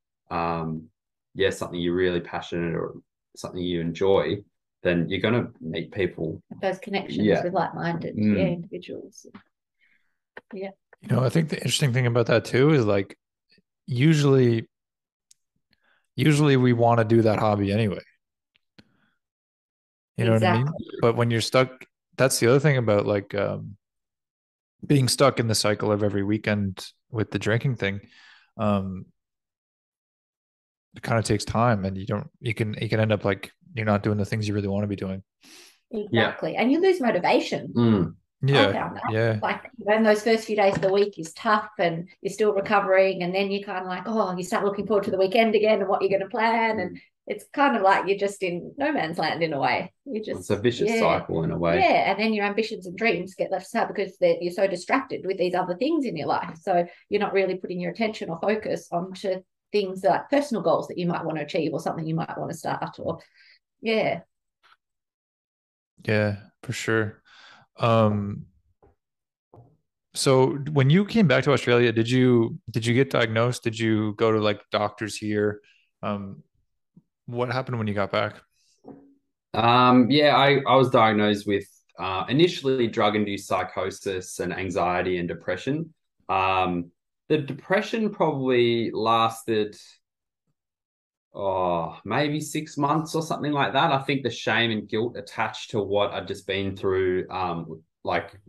something you're really passionate or something you enjoy, then you're going to meet people. Those connections with like-minded individuals. Yeah. You know, I think the interesting thing about that too is, like, usually we want to do that hobby anyway. You know what I mean? But when you're stuck, that's the other thing about, like, being stuck in the cycle of every weekend with the drinking thing. It kind of takes time, and you can end up like you're not doing the things you really want to be doing. Exactly. And you lose motivation. Yeah. Like, when those first few days of the week is tough and you're still recovering, and then you kind of like, you start looking forward to the weekend again and what you're going to plan. And it's kind of like you're just in no man's land in a way. It's a vicious cycle in a way. Yeah. And then your ambitions and dreams get left aside because you're so distracted with these other things in your life. So you're not really putting your attention or focus onto things like personal goals that you might want to achieve or something you might want to start, or yeah, for sure. So when you came back to Australia, did you get diagnosed? Did you go to like doctors here? What happened when you got back? I was diagnosed with initially drug-induced psychosis and anxiety and depression. The depression probably lasted maybe 6 months or something like that. I think the shame and guilt attached to what I'd just been through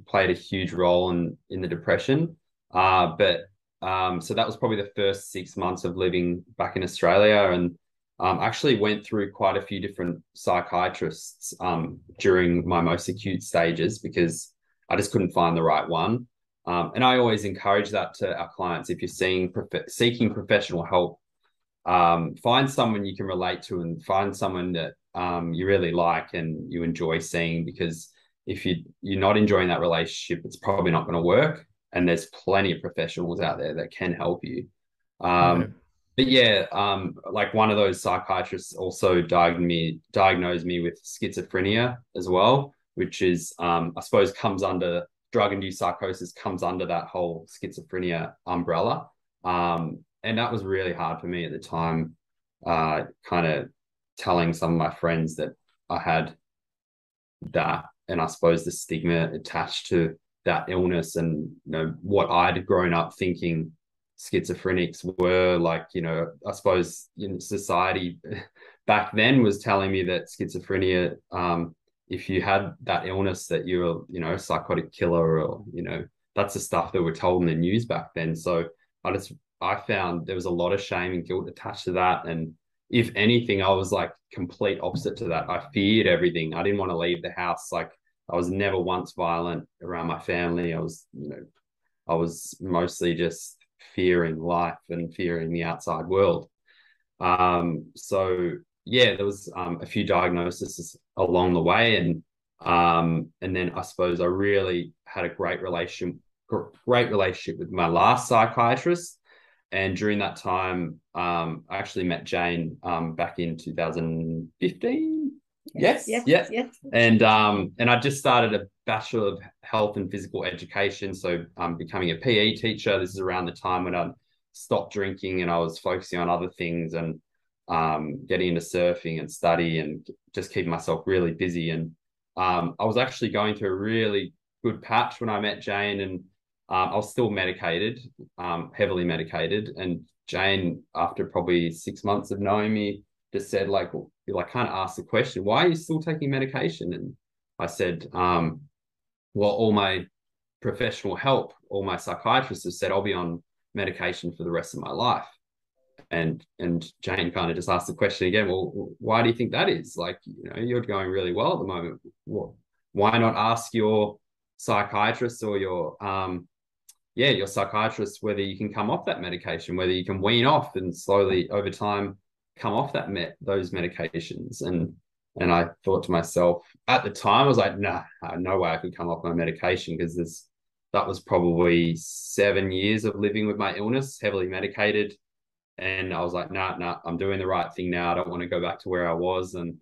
played a huge role in the depression. So that was probably the first 6 months of living back in Australia, and actually went through quite a few different psychiatrists during my most acute stages because I just couldn't find the right one. And I always encourage that to our clients. If you're seeking professional help, find someone you can relate to and find someone that you really like and you enjoy seeing, because if you're not enjoying that relationship, it's probably not going to work. And there's plenty of professionals out there that can help you. Like one of those psychiatrists also diagnosed me with schizophrenia as well, which is, I suppose, drug-induced psychosis comes under that whole schizophrenia umbrella. And that was really hard for me at the time, kind of telling some of my friends that I had that, and I suppose the stigma attached to that illness, and what I'd grown up thinking schizophrenics were like. I suppose society back then was telling me that schizophrenia, if you had that illness, that you're a psychotic killer, or that's the stuff that we're told in the news back then. So I found there was a lot of shame and guilt attached to that. And if anything, I was like complete opposite to that. I feared everything. I didn't want to leave the house. Like, I was never once violent around my family. I was mostly just fearing life and fearing the outside world. So yeah, there was a few diagnoses along the way, and then I suppose I really had a great relationship with my last psychiatrist. And during that time, I actually met Jane back in 2015. Yes. And I just started a Bachelor of Health and Physical Education, so becoming a PE teacher. This is around the time when I stopped drinking and I was focusing on other things, and getting into surfing and study and just keeping myself really busy. And I was actually going through a really good patch when I met Jane, and I was still medicated, heavily medicated. And Jane, after probably 6 months of knowing me, just said, like, well, I can't ask the question, why are you still taking medication? And I said, well, all my professional help, all my psychiatrists have said I'll be on medication for the rest of my life. And Jane kind of just asked the question again, well, why do you think that is? Like, you're going really well at the moment. Well, why not ask your psychiatrist or your psychiatrist whether you can come off that medication, whether you can wean off and slowly over time come off those medications. And I thought to myself at the time, I was like, nah, no way I could come off my medication, because that was probably 7 years of living with my illness, heavily medicated. And I was like, nah, I'm doing the right thing now. I don't want to go back to where I was. And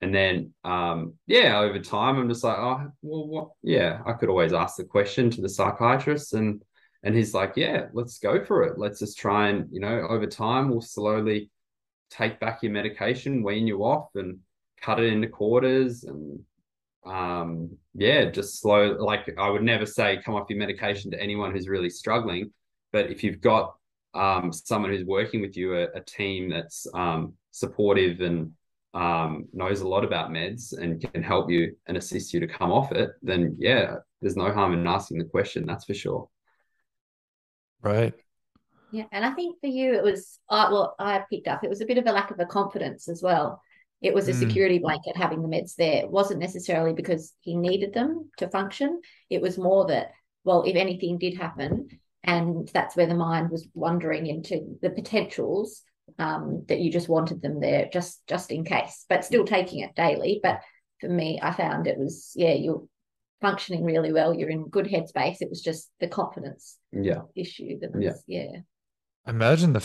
then, over time, I'm just like, oh, well, what? Yeah, I could always ask the question to the psychiatrist. And he's like, yeah, let's go for it. Let's just try and, over time, we'll slowly take back your medication, wean you off and cut it into quarters. And just slow. Like, I would never say come off your medication to anyone who's really struggling. But if you've got someone who's working with you, a team that's supportive and knows a lot about meds and can help you and assist you to come off it, then yeah, there's no harm in asking the question. That's for sure. Right. Yeah. And I think for you, it was, I picked up, it was a bit of a lack of a confidence as well. It was a security blanket having the meds there. It wasn't necessarily because he needed them to function. It was more that, well, if anything did happen, and that's where the mind was wandering into the potentials, that you just wanted them there just in case, but still taking it daily. But for me, I found it was, you're functioning really well. You're in good headspace. It was just the confidence issue that was, I imagine there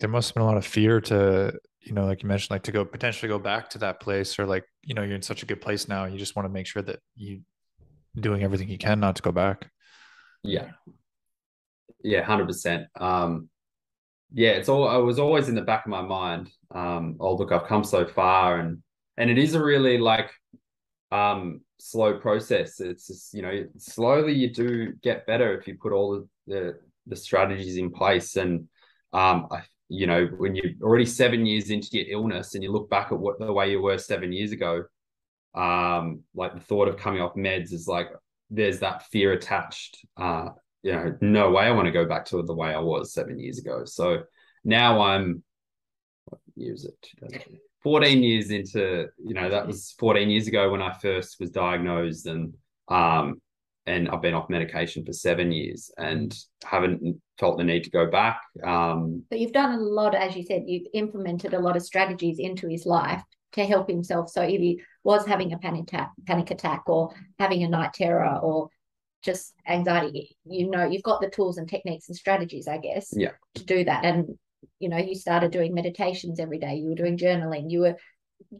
must have been a lot of fear to, like you mentioned, like to potentially go back to that place, or like, you're in such a good place now. You just want to make sure that you doing everything you can not to go back. Yeah. Yeah, 100%. It was always in the back of my mind. Oh, look, I've come so far, and it is a really slow process. It's just, slowly you do get better if you put all the strategies in place. And when you're already 7 years into your illness and you look back at the way you were 7 years ago, like the thought of coming off meds is like, there's that fear attached. No way I want to go back to the way I was 7 years ago. So now I'm, what year is it? 14 years into, that was 14 years ago when I first was diagnosed, and I've been off medication for 7 years and haven't felt the need to go back. But you've done a lot, as you said, you've implemented a lot of strategies into his life to help himself. So if he was having a panic attack or having a night terror or just anxiety, you've got the tools and techniques and strategies, I guess, to do that. And you started doing meditations every day, you were doing journaling, you were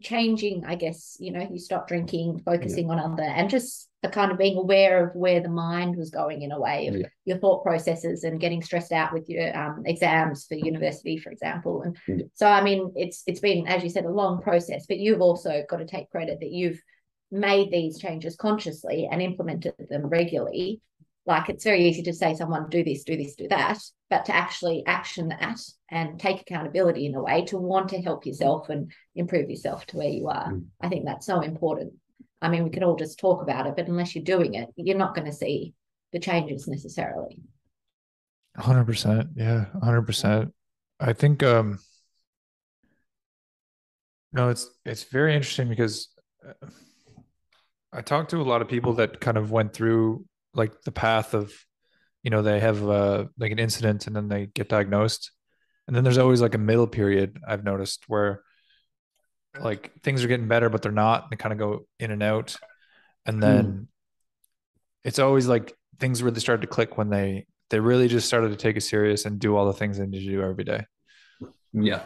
changing, I guess, you stopped drinking, focusing on other, and just the kind of being aware of where the mind was going in a way of your thought processes, and getting stressed out with your exams for university, for example. And so, I mean, it's been, as you said, a long process, but you've also got to take credit that you've made these changes consciously and implemented them regularly. Like, it's very easy to say someone, do this, do that, but to actually action that and take accountability in a way to want to help yourself and improve yourself to where you are. I think that's so important. I mean, we can all just talk about it, but unless you're doing it, you're not going to see the changes necessarily. 100%. Yeah, 100%. I think, it's very interesting because I talked to a lot of people that kind of went through like the path of, they have like an incident and then they get diagnosed, And then there's always like a middle period I've noticed where like things are getting better, but they're not. They kind of go in and out. And then it's always like things really started to click when they really just started to take it serious and do all the things they need to do every day. Yeah.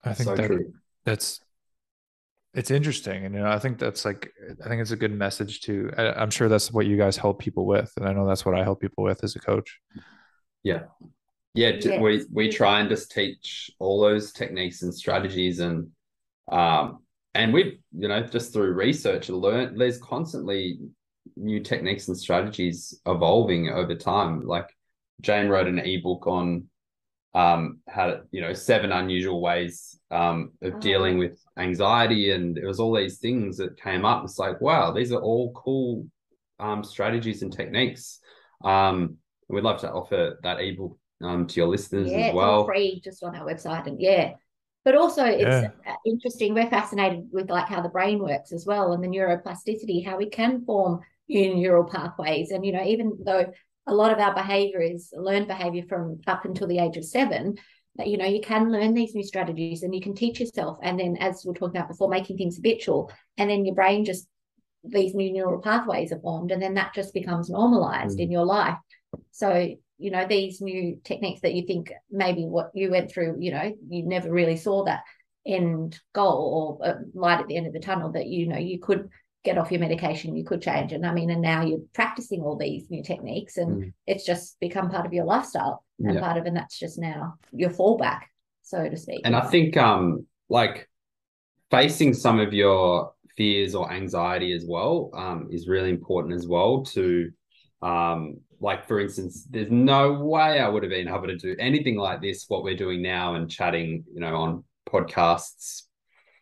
I think So that true. that's it's interesting. And I think that's like I think it's a good message to I'm sure that's what you guys help people with. And I know that's what I help people with as a coach. Yeah. Yeah. We try and just teach all those techniques and strategies and we've, just through research learned there's constantly new techniques and strategies evolving over time. Like Jane wrote an ebook on how to, 7 unusual ways of dealing with anxiety, and it was all these things that came up. It's like, wow, these are all cool strategies and techniques. We'd love to offer that ebook to your listeners as well. It's all free just on our website, and but also it's interesting. We're fascinated with like how the brain works as well, and the neuroplasticity, how we can form new neural pathways. And even though a lot of our behavior is learned behavior from up until the age of 7, that you can learn these new strategies and you can teach yourself. And then, as we were talking about before, making things habitual, and then your brain just these new neural pathways are formed, and then that just becomes normalized in your life. So these new techniques that you think maybe what you went through, you never really saw that end goal or light at the end of the tunnel, that you could get off your medication, you could change. And and now you're practicing all these new techniques, and it's just become part of your lifestyle and and that's just now your fallback, so to speak. And I think like facing some of your fears or anxiety as well is really important as well to like, for instance, there's no way I would have been able to do anything like this, what we're doing now and chatting, on podcasts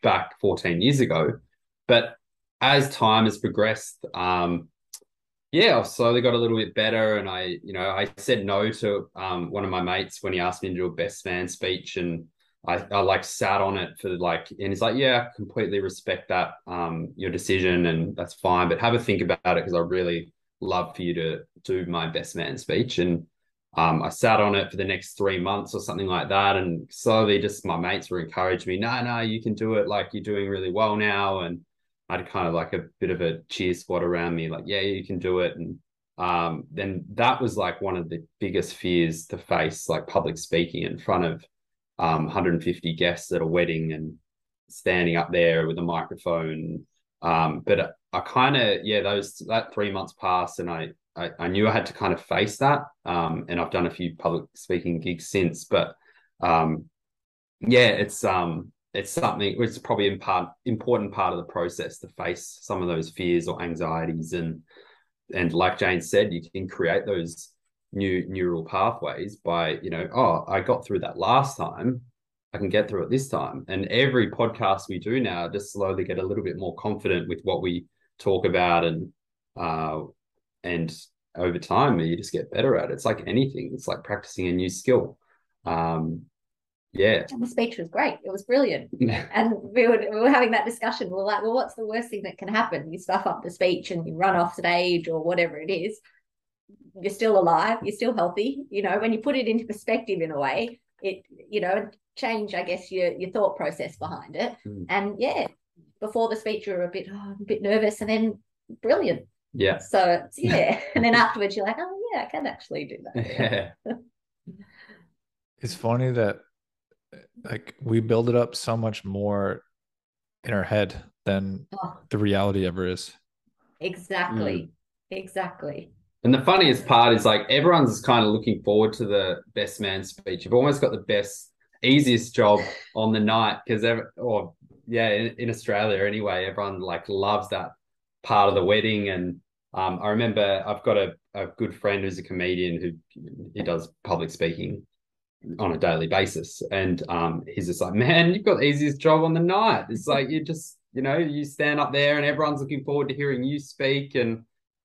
back 14 years ago. But as time has progressed, I've slowly got a little bit better. And I said no to one of my mates when he asked me to do a best man speech, and I like sat on it for and he's like, yeah, I completely respect that, your decision, and that's fine, but have a think about it, because I really love for you to do my best man speech. And I sat on it for the next 3 months or something like that, and slowly just my mates were encouraging me, no, you can do it, like you're doing really well now. And I had kind of like a bit of a cheer squad around me, like, yeah, you can do it. And then that was like one of the biggest fears to face, like public speaking in front of 150 guests at a wedding and standing up there with a microphone. But I kind of, that 3 months passed, and I knew I had to kind of face that. And I've done a few public speaking gigs since, but it's something, it's probably important part of the process to face some of those fears or anxieties. And like Jane said, you can create those new neural pathways by, I got through that last time, I can get through it this time. And every podcast we do now, just slowly get a little bit more confident with what we talk about. And over time, you just get better at it. It's like anything. It's like practicing a new skill. And the speech was great. It was brilliant. And we were having that discussion. We're like, well, what's the worst thing that can happen? You stuff up the speech and you run off stage or whatever it is. You're still alive. You're still healthy. When you put it into perspective in a way, it, change, I guess, your thought process behind it. And before the speech, you're a bit nervous, and then brilliant. Yeah. So and then afterwards, you're like, oh yeah, I can actually do that. It's funny that like we build it up so much more in our head than the reality ever is. Exactly. And the funniest part is like everyone's kind of looking forward to the best man speech. You've almost got the easiest job on the night, because in Australia anyway, everyone like loves that part of the wedding. And I remember I've got a good friend who's a comedian who he does public speaking on a daily basis, and he's just like, man, you've got the easiest job on the night. It's like you just you stand up there and everyone's looking forward to hearing you speak, and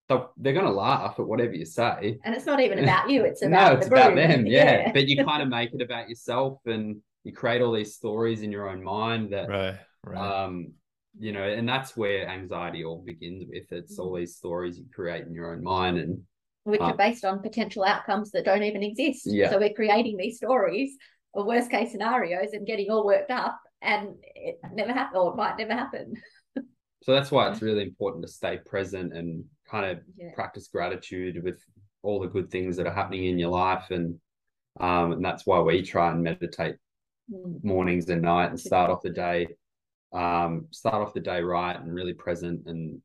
they're going to laugh at whatever you say. And it's not even about you, it's about no, it's about them. Yeah. But you kind of make it about yourself, and you create all these stories in your own mind that right. And that's where anxiety all begins with. It's all these stories you create in your own mind. And which are based on potential outcomes that don't even exist. Yeah. So we're creating these stories of worst case scenarios and getting all worked up, and it never happened, or it might never happen. So that's why it's really important to stay present and kind of practice gratitude with all the good things that are happening in your life. And that's why we try and meditate mornings and night and start off the day right and really present. And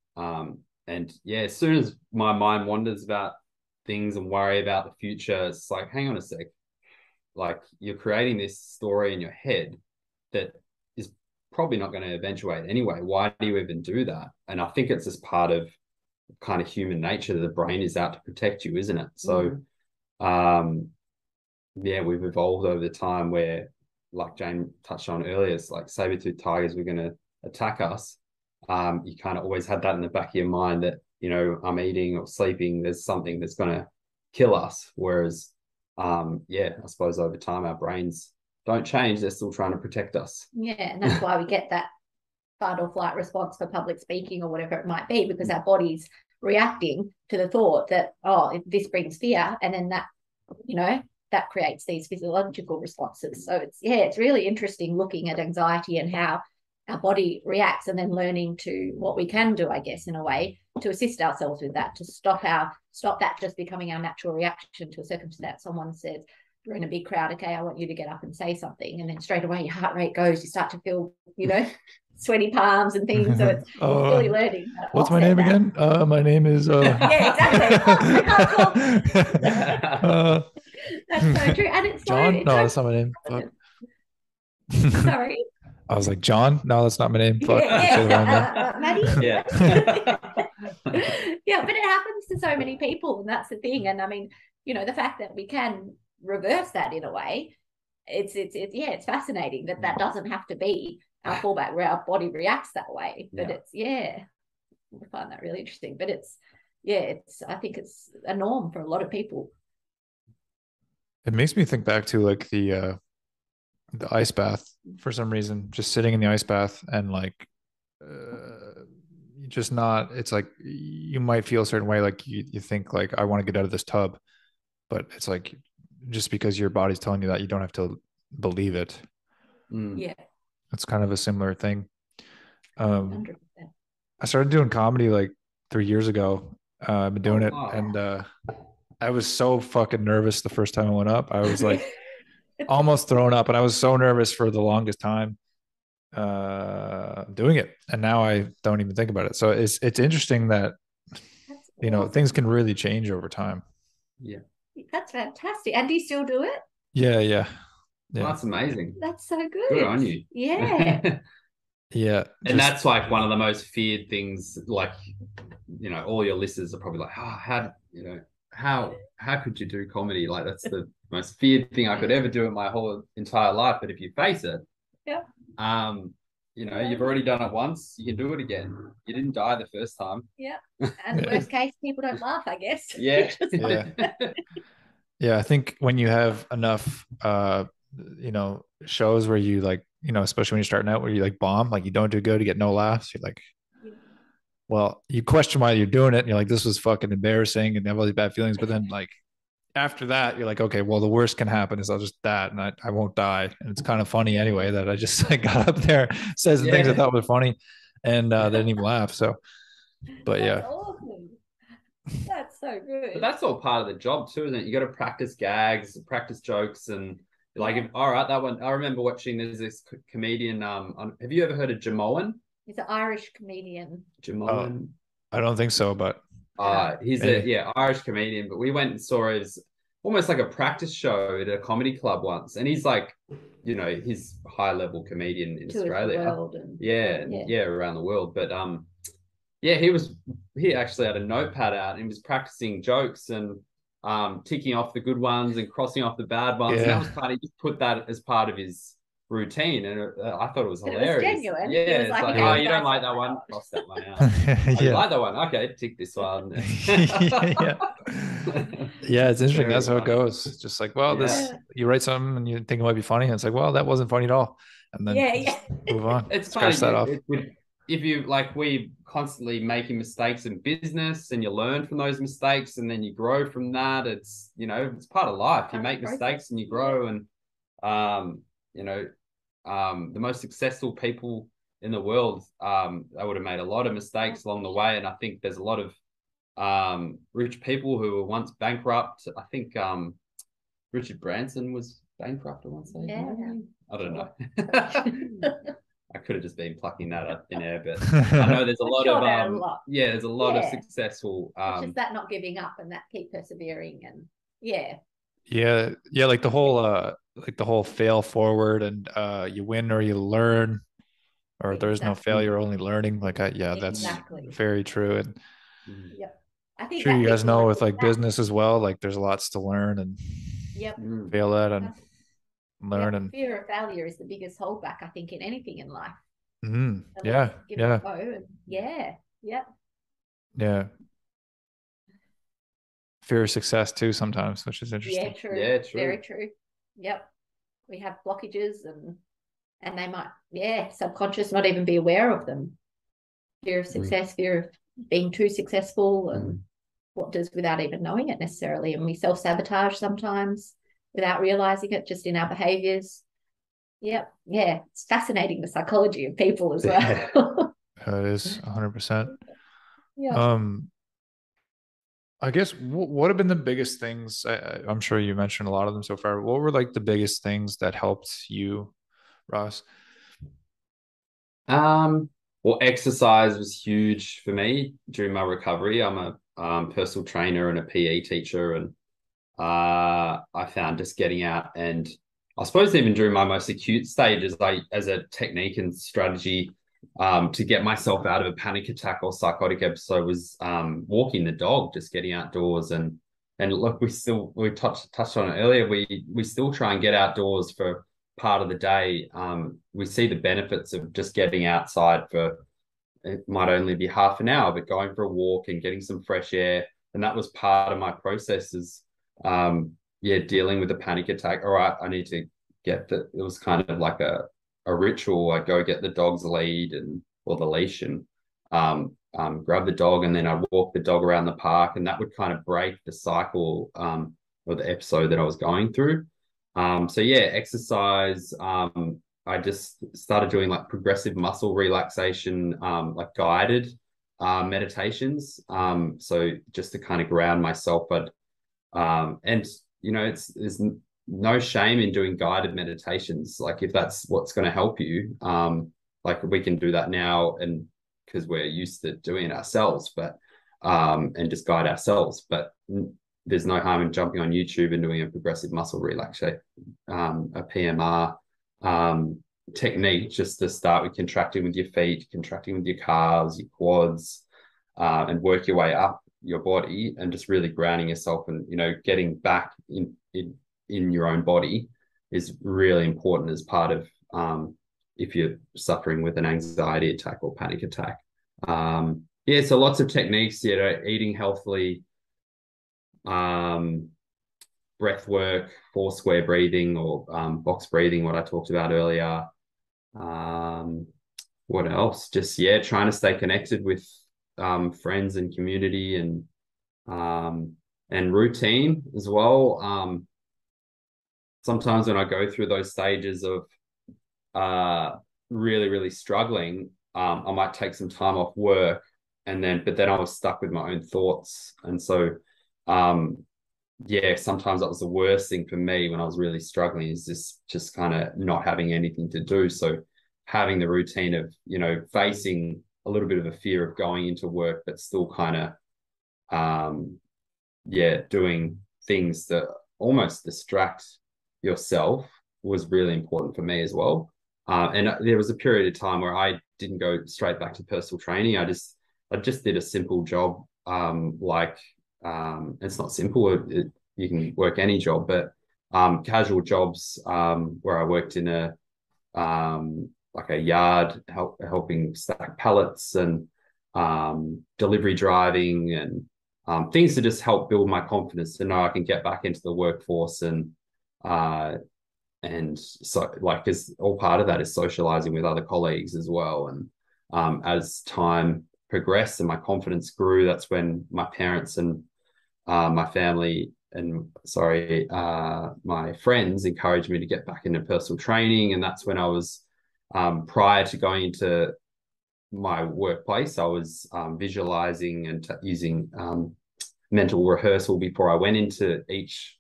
yeah, as soon as my mind wanders about things and worry about the future, it's like, hang on a sec. Like, you're creating this story in your head that is probably not going to eventuate anyway. Why do you even do that? And I think it's just part of kind of human nature that the brain is out to protect you, isn't it? So, yeah, we've evolved over the time where, like Jane touched on earlier, it's like saber-toothed tigers were going to attack us. You kind of always had that in the back of your mind that, you know, I'm eating or sleeping, there's something that's going to kill us. Whereas, yeah, I suppose over time our brains don't change. They're still trying to protect us. Yeah, and that's why we get that fight or flight response for public speaking or whatever it might be, because our body's reacting to the thought that, oh, this brings fear, and then that, you know, that creates these physiological responses. So it's really interesting looking at anxiety and how our body reacts, and then learning to what we can do, I guess, in a way, to assist ourselves with that, to stop that just becoming our natural reaction to a circumstance. Someone says, you're in a big crowd, okay, I want you to get up and say something, and then straight away your heart rate goes, you start to feel, you know, sweaty palms and things. So it's really learning. What's my name again? My name is yeah, exactly. That's so true. And it's John. So, no, that's not my name. Fuck. Sorry. I was like, John? No, that's not my name. Fuck. Maddie? Yeah. Yeah, but it happens to so many people, and that's the thing. And I mean, you know, the fact that we can reverse that in a way, it's fascinating that doesn't have to be our fallback where our body reacts that way. But I find that really interesting. But I think it's a norm for a lot of people. It makes me think back to like the ice bath for some reason, just sitting in the ice bath and like just not, it's like you might feel a certain way, like you think like, I want to get out of this tub, but it's like, just because your body's telling you that, you don't have to believe it. Yeah, it's kind of a similar thing. 100%. I started doing comedy like 3 years ago. I've been doing it, and I was so fucking nervous the first time I went up. I was like almost thrown up, and I was so nervous for the longest time doing it, and now I don't even think about it. So it's interesting that you know, things can really change over time. Yeah, that's fantastic. And do you still do it? Yeah. Well, that's amazing. That's so good. Good on you. Yeah. Yeah. And that's like one of the most feared things. Like, you know, all your listeners are probably like, oh, how could you do comedy? Like, that's the most feared thing I could ever do in my whole entire life. But if you face it, you know, you've already done it once, you can do it again. You didn't die the first time. Yeah. And worst case, people don't laugh, I guess. Yeah. Yeah, I think when you have enough you know, shows where you like, you know, especially when you're starting out, where you like bomb, like you don't do good, you get no laughs, you're like, well, you question why you're doing it, and you're like, this was fucking embarrassing, and you have all these bad feelings. But then like after that, you're like, okay, well, the worst can happen is I'll just die, and I won't die. And it's kind of funny anyway that I just like got up there, says the things I thought were funny, and they didn't even laugh. So, but that's awesome. That's so good. But that's all part of the job too, isn't it? You got to practice gags, practice jokes, and like, all right, that one. I remember watching. There's this comedian. Have you ever heard of Jamoan? He's an Irish comedian. Jamoan. I don't think so, but he's Irish comedian. But we went and saw his almost like a practice show at a comedy club once, and he's like, you know, he's a high level comedian in Australia. Around the world. But he actually had a notepad out and he was practicing jokes and ticking off the good ones and crossing off the bad ones. And that was kind of, he just put that as part of his routine, and I thought it was hilarious. It was genuine. Yeah, it's like, oh, you don't like that one? Cross that one out. You like that one? Okay, tick this one. Yeah, it's interesting. That's how it goes. It's just like, well, you write something and you think it might be funny, and it's like, well, that wasn't funny at all, and then move on. It's scratch funny. That off. if you like, we constantly making mistakes in business, and you learn from those mistakes, and then you grow from that. It's, you know, it's part of life. You make mistakes and you grow. And you know, the most successful people in the world, they would have made a lot of mistakes along the way. And I think there's a lot of rich people who were once bankrupt. I think Richard Branson was bankrupt at one stage. Yeah. I don't know. I could have just been plucking that out in air, but I know there's a lot of there's a lot of successful. It's just that not giving up and that keep persevering, and yeah, like the whole fail forward, and you win or you learn, or there's no failure, only learning. Like that's very true. And I think sure, you guys know with like business as well, like there's lots to learn and fail at and learn. And fear of failure is the biggest holdback, I think, in anything in life. Yeah. Fear of success too sometimes, which is interesting. True. Very true. We have blockages, and they might subconscious not even be aware of them. Fear of success, fear of being too successful, and what does, without even knowing it necessarily. And we self-sabotage sometimes without realizing it, just in our behaviors. It's fascinating, the psychology of people as well. It is 100%. I guess what have been the biggest things? I'm sure you mentioned a lot of them so far. What were like the biggest things that helped you, Ross? Well, exercise was huge for me during my recovery. I'm a personal trainer and a PE teacher, and I found just getting out, and I suppose even during my most acute stages, as a technique and strategy to get myself out of a panic attack or psychotic episode, was walking the dog, just getting outdoors. And look, we touched on it earlier. We still try and get outdoors for part of the day. We see the benefits of just getting outside for, it might only be half an hour, but going for a walk and getting some fresh air. And that was part of my processes. Dealing with a panic attack. All right, I need to it was kind of like a ritual. I'd go get the dog's lead or the leash, and grab the dog, and then I'd walk the dog around the park, and that would kind of break the cycle or the episode that I was going through. Exercise. I just started doing like progressive muscle relaxation, like guided meditations. So just to kind of ground myself, but and you know, there's no shame in doing guided meditations. Like if that's what's going to help you, like we can do that now, and because we're used to doing it ourselves, but and just guide ourselves. But there's no harm in jumping on YouTube and doing a progressive muscle relaxation, a PMR technique, just to start with contracting with your feet, contracting with your calves, your quads, and work your way up your body, and just really grounding yourself, and you know, getting back in your own body is really important as part of if you're suffering with an anxiety attack or panic attack. So lots of techniques, you know, eating healthily, breath work, 4 square breathing, or box breathing, what I talked about earlier. What else? Just trying to stay connected with friends and community, and routine as well. Sometimes when I go through those stages of really, really struggling, I might take some time off work, but then I was stuck with my own thoughts. And so sometimes that was the worst thing for me when I was really struggling, is just kind of not having anything to do. So having the routine of, you know, facing a little bit of a fear of going into work, but still kind of doing things that almost distract yourself, was really important for me as well. And there was a period of time where I didn't go straight back to personal training. I just did a simple job, it's not simple. You can work any job, but casual jobs where I worked in a yard, helping stack pallets, and delivery driving, and things to just help build my confidence to know I can get back into the workforce. And so, like, because all part of that is socializing with other colleagues as well, as time progressed and my confidence grew, that's when my parents and my family and my friends encouraged me to get back into personal training. And that's when I was, prior to going into my workplace, I was visualizing and using mental rehearsal before I went into each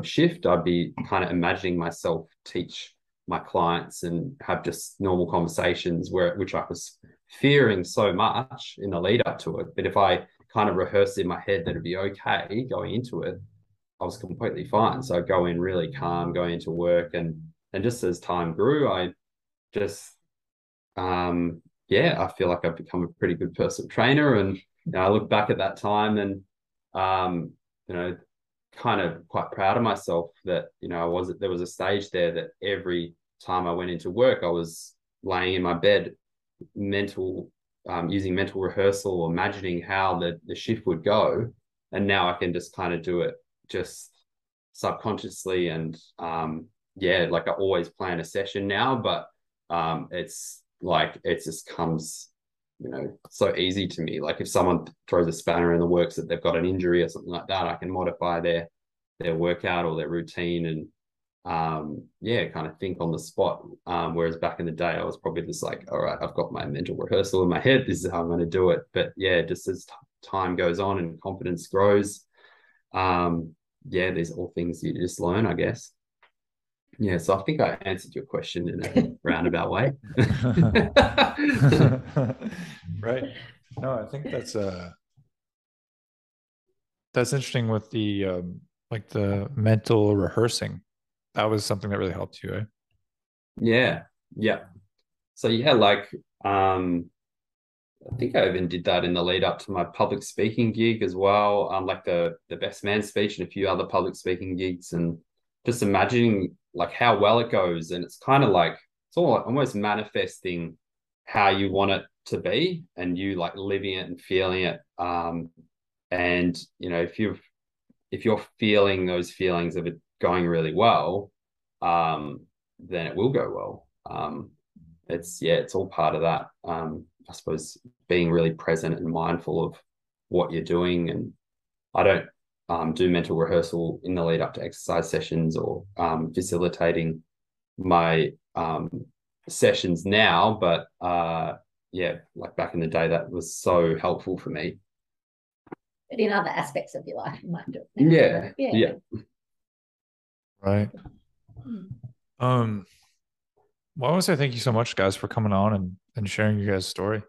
shift. I'd be kind of imagining myself teach my clients and have just normal conversations which I was fearing so much in the lead up to it. But if I kind of rehearsed in my head that it'd be okay going into it, I was completely fine. So I'd go in really calm, going into work, and just as time grew, I just I feel like I've become a pretty good personal trainer. And I look back at that time and kind of quite proud of myself that there was a stage there that every time I went into work, I was laying in my bed, using mental rehearsal, imagining how the shift would go. And now I can just kind of do it just subconsciously. And like I always plan a session now, but it's like it just comes so easy to me. Like if someone throws a spanner in the works that they've got an injury or something like that, I can modify their workout or their routine and kind of think on the spot. Whereas back in the day, I was probably just like, all right, I've got my mental rehearsal in my head. This is how I'm going to do it. But just as time goes on and confidence grows, these are all things you just learn, I guess. Yeah, so I think I answered your question in a roundabout way. Right. No, I think that's interesting with the like the mental rehearsing. That was something that really helped you, eh? Yeah. So I think I even did that in the lead up to my public speaking gig as well. Like the best man speech and a few other public speaking gigs, and just imagining like how well it goes. And it's kind of like it's all almost manifesting how you want it to be, and you like living it and feeling it. And if you're feeling those feelings of it going really well, then it will go well. It's all part of that. I suppose being really present and mindful of what you're doing. And I don't do mental rehearsal in the lead up to exercise sessions or facilitating my sessions now, but like back in the day, that was so helpful for me. But in other aspects of your life, you might do it now. Yeah. Right. Well, I want to say thank you so much, guys, for coming on and sharing your guys' story.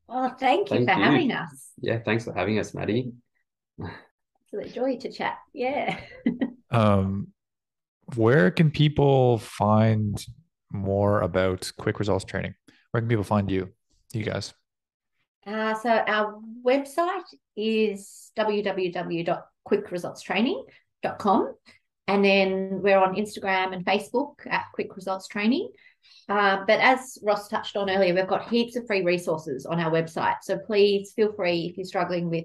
Oh, thank you for having us. Yeah, thanks for having us, Maddie. It's a joy to chat. Yeah. Where can people find more about Quick Results Training? Where can people find you guys? So our website is www.quickresultstraining.com. And then we're on Instagram and Facebook at Quick Results Training. But as Ross touched on earlier, we've got heaps of free resources on our website. So please feel free, if you're struggling with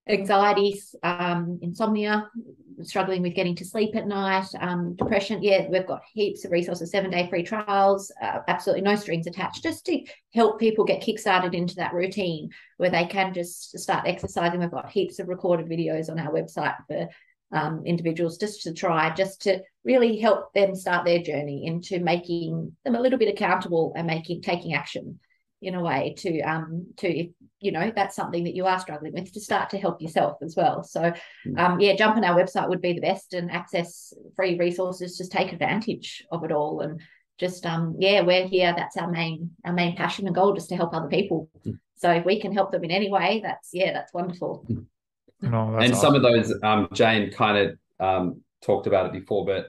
anxiety, insomnia, struggling with getting to sleep at night, depression, we've got heaps of resources, 7-day free trials, absolutely no strings attached, just to help people get kickstarted into that routine where they can just start exercising. We've got heaps of recorded videos on our website for individuals just to really help them start their journey into making them a little bit accountable and taking action in a way to if that's something that you are struggling with, to start to help yourself as well. So jump on our website would be the best and access free resources. Just take advantage of it all, and just we're here. That's our main passion and goal, just to help other people. So if we can help them in any way, that's wonderful. No, that's and awesome. Some of those, Jane kind of talked about it before, but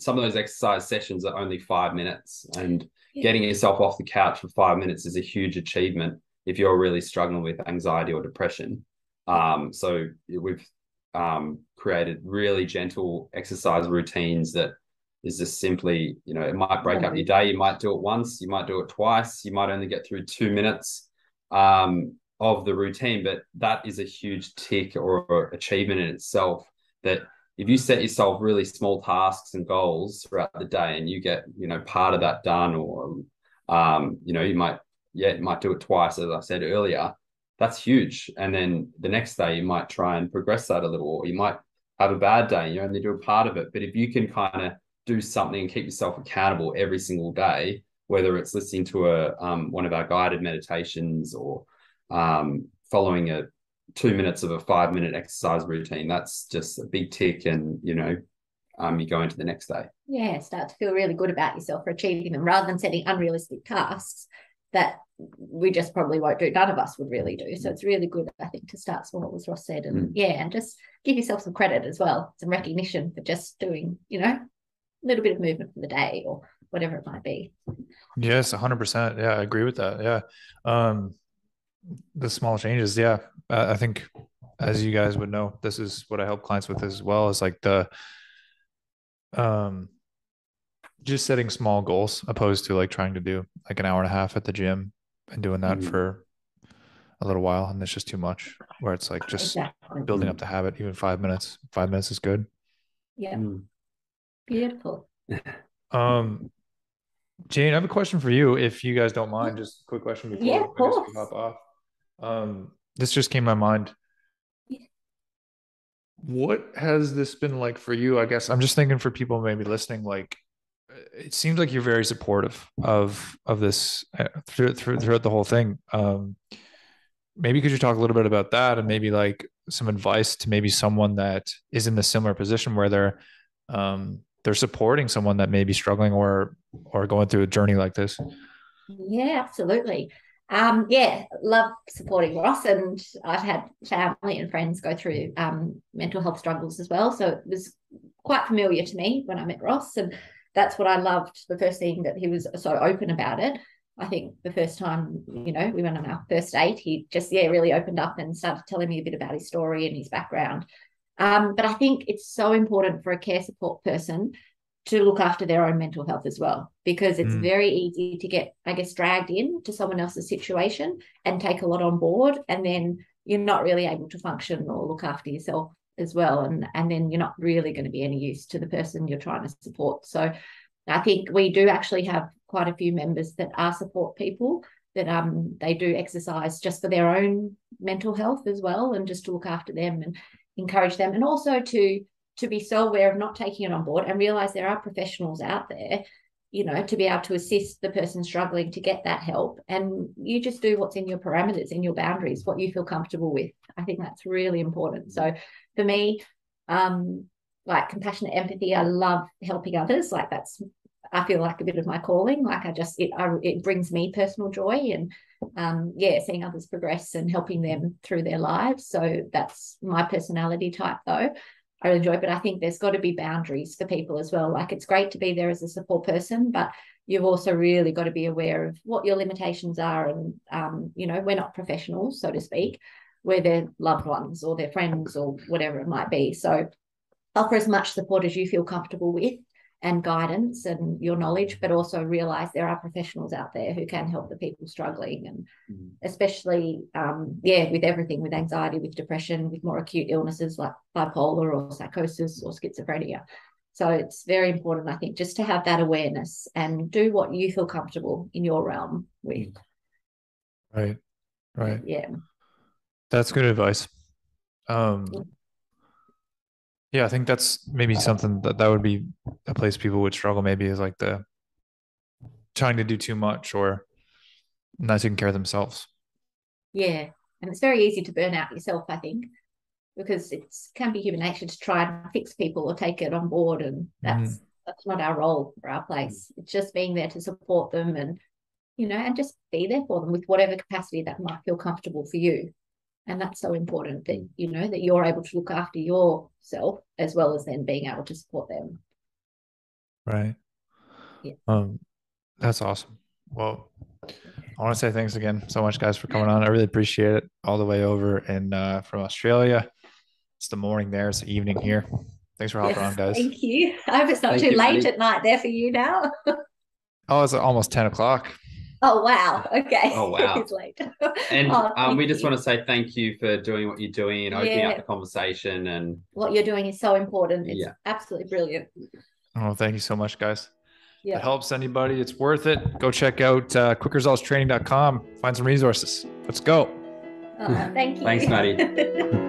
some of those exercise sessions are only 5 minutes, and getting yourself off the couch for 5 minutes is a huge achievement if you're really struggling with anxiety or depression. So we've created really gentle exercise routines that is just simply, it might break up your day. You might do it once, you might do it twice, you might only get through 2 minutes of the routine, but that is a huge tick or achievement in itself. That if you set yourself really small tasks and goals throughout the day, and you get part of that done, or you might might do it twice, as I said earlier. That's huge. And then the next day you might try and progress that a little, or you might have a bad day, you only do a part of it. But if you can kind of do something and keep yourself accountable every single day, whether it's listening to one of our guided meditations or following 2 minutes of a 5-minute exercise routine, that's just a big tick. And, you go into the next day. Yeah, start to feel really good about yourself for achieving them rather than setting unrealistic tasks that we just probably won't do. None of us would really do. So it's really good, I think, to start small, as Ross said, and and just give yourself some credit as well, some recognition for just doing, a little bit of movement for the day or whatever it might be. Yes, 100%. Yeah, I agree with that. Yeah. The small changes. Yeah. I think, as you guys would know, this is what I help clients with as well, is like the just setting small goals opposed to like trying to do like an hour and a half at the gym and doing that for a little while. And it's just too much, where it's like just building up the habit. Even 5 minutes is good. Yeah. Beautiful. Jane, I have a question for you, if you guys don't mind. Just a quick question before of course. we hop off. This just came to my mind. What has this been like for you? I guess I'm just thinking for people maybe listening, like, it seems like you're very supportive of this throughout the whole thing. Maybe could you talk a little bit about that, and maybe like some advice to maybe someone that is in a similar position where they're supporting someone that may be struggling or going through a journey like this? Yeah, absolutely. Love supporting Ross, and I've had family and friends go through mental health struggles as well. So it was quite familiar to me when I met Ross, and that's what I loved. The first thing, that he was so open about it. I think the first time, we went on our first date, he just, really opened up and started telling me a bit about his story and his background. But I think it's so important for a care support person to look after their own mental health as well, because it's very easy to get, I guess, dragged into someone else's situation and take a lot on board, and then you're not really able to function or look after yourself as well, and then you're not really going to be any use to the person you're trying to support. So I think we do actually have quite a few members that are support people, that they do exercise just for their own mental health as well, and just to look after them and encourage them, and also to be so aware of not taking it on board and realize there are professionals out there, to be able to assist the person struggling to get that help. And you just do what's in your parameters, in your boundaries, what you feel comfortable with. I think that's really important. So for me, like compassionate empathy, I love helping others. Like I feel like a bit of my calling. Like it brings me personal joy, and seeing others progress and helping them through their lives. So that's my personality type, though. I really enjoy, but I think there's got to be boundaries for people as well. Like, it's great to be there as a support person, but you've also really got to be aware of what your limitations are. And, we're not professionals, so to speak. We're their loved ones or their friends or whatever it might be. So offer as much support as you feel comfortable with, and guidance and your knowledge, but also realize there are professionals out there who can help the people struggling, and especially with everything, with anxiety, with depression, with more acute illnesses like bipolar or psychosis or schizophrenia. So it's very important, I think, just to have that awareness and do what you feel comfortable in your realm with. Right. Yeah, that's good advice. Yeah, I think that's maybe something that would be a place people would struggle, maybe, is like the trying to do too much or not taking care of themselves. Yeah, and it's very easy to burn out yourself, I think, because it can be human nature to try and fix people or take it on board, and that's not our role or our place. It's just being there to support them, and and just be there for them with whatever capacity that might feel comfortable for you. And that's so important, that that you're able to look after yourself as well as then being able to support them. Right. Yeah. That's awesome. Well, I want to say thanks again so much, guys, for coming on. I really appreciate it, all the way over and from Australia. It's the morning there, it's the evening here. Thanks for hopping on, guys. Thank you. I hope it's not too late at night there for you now. Oh, it's almost 10 o'clock. Oh, wow. Okay. Oh, wow. It's late. And we just want to say thank you for doing what you're doing and opening up the conversation. And what you're doing is so important. It's absolutely brilliant. Oh, thank you so much, guys. that helps anybody, it's worth it. Go check out quickresultstraining.com. Find some resources. Let's go. Thank you. Thanks, Maddie.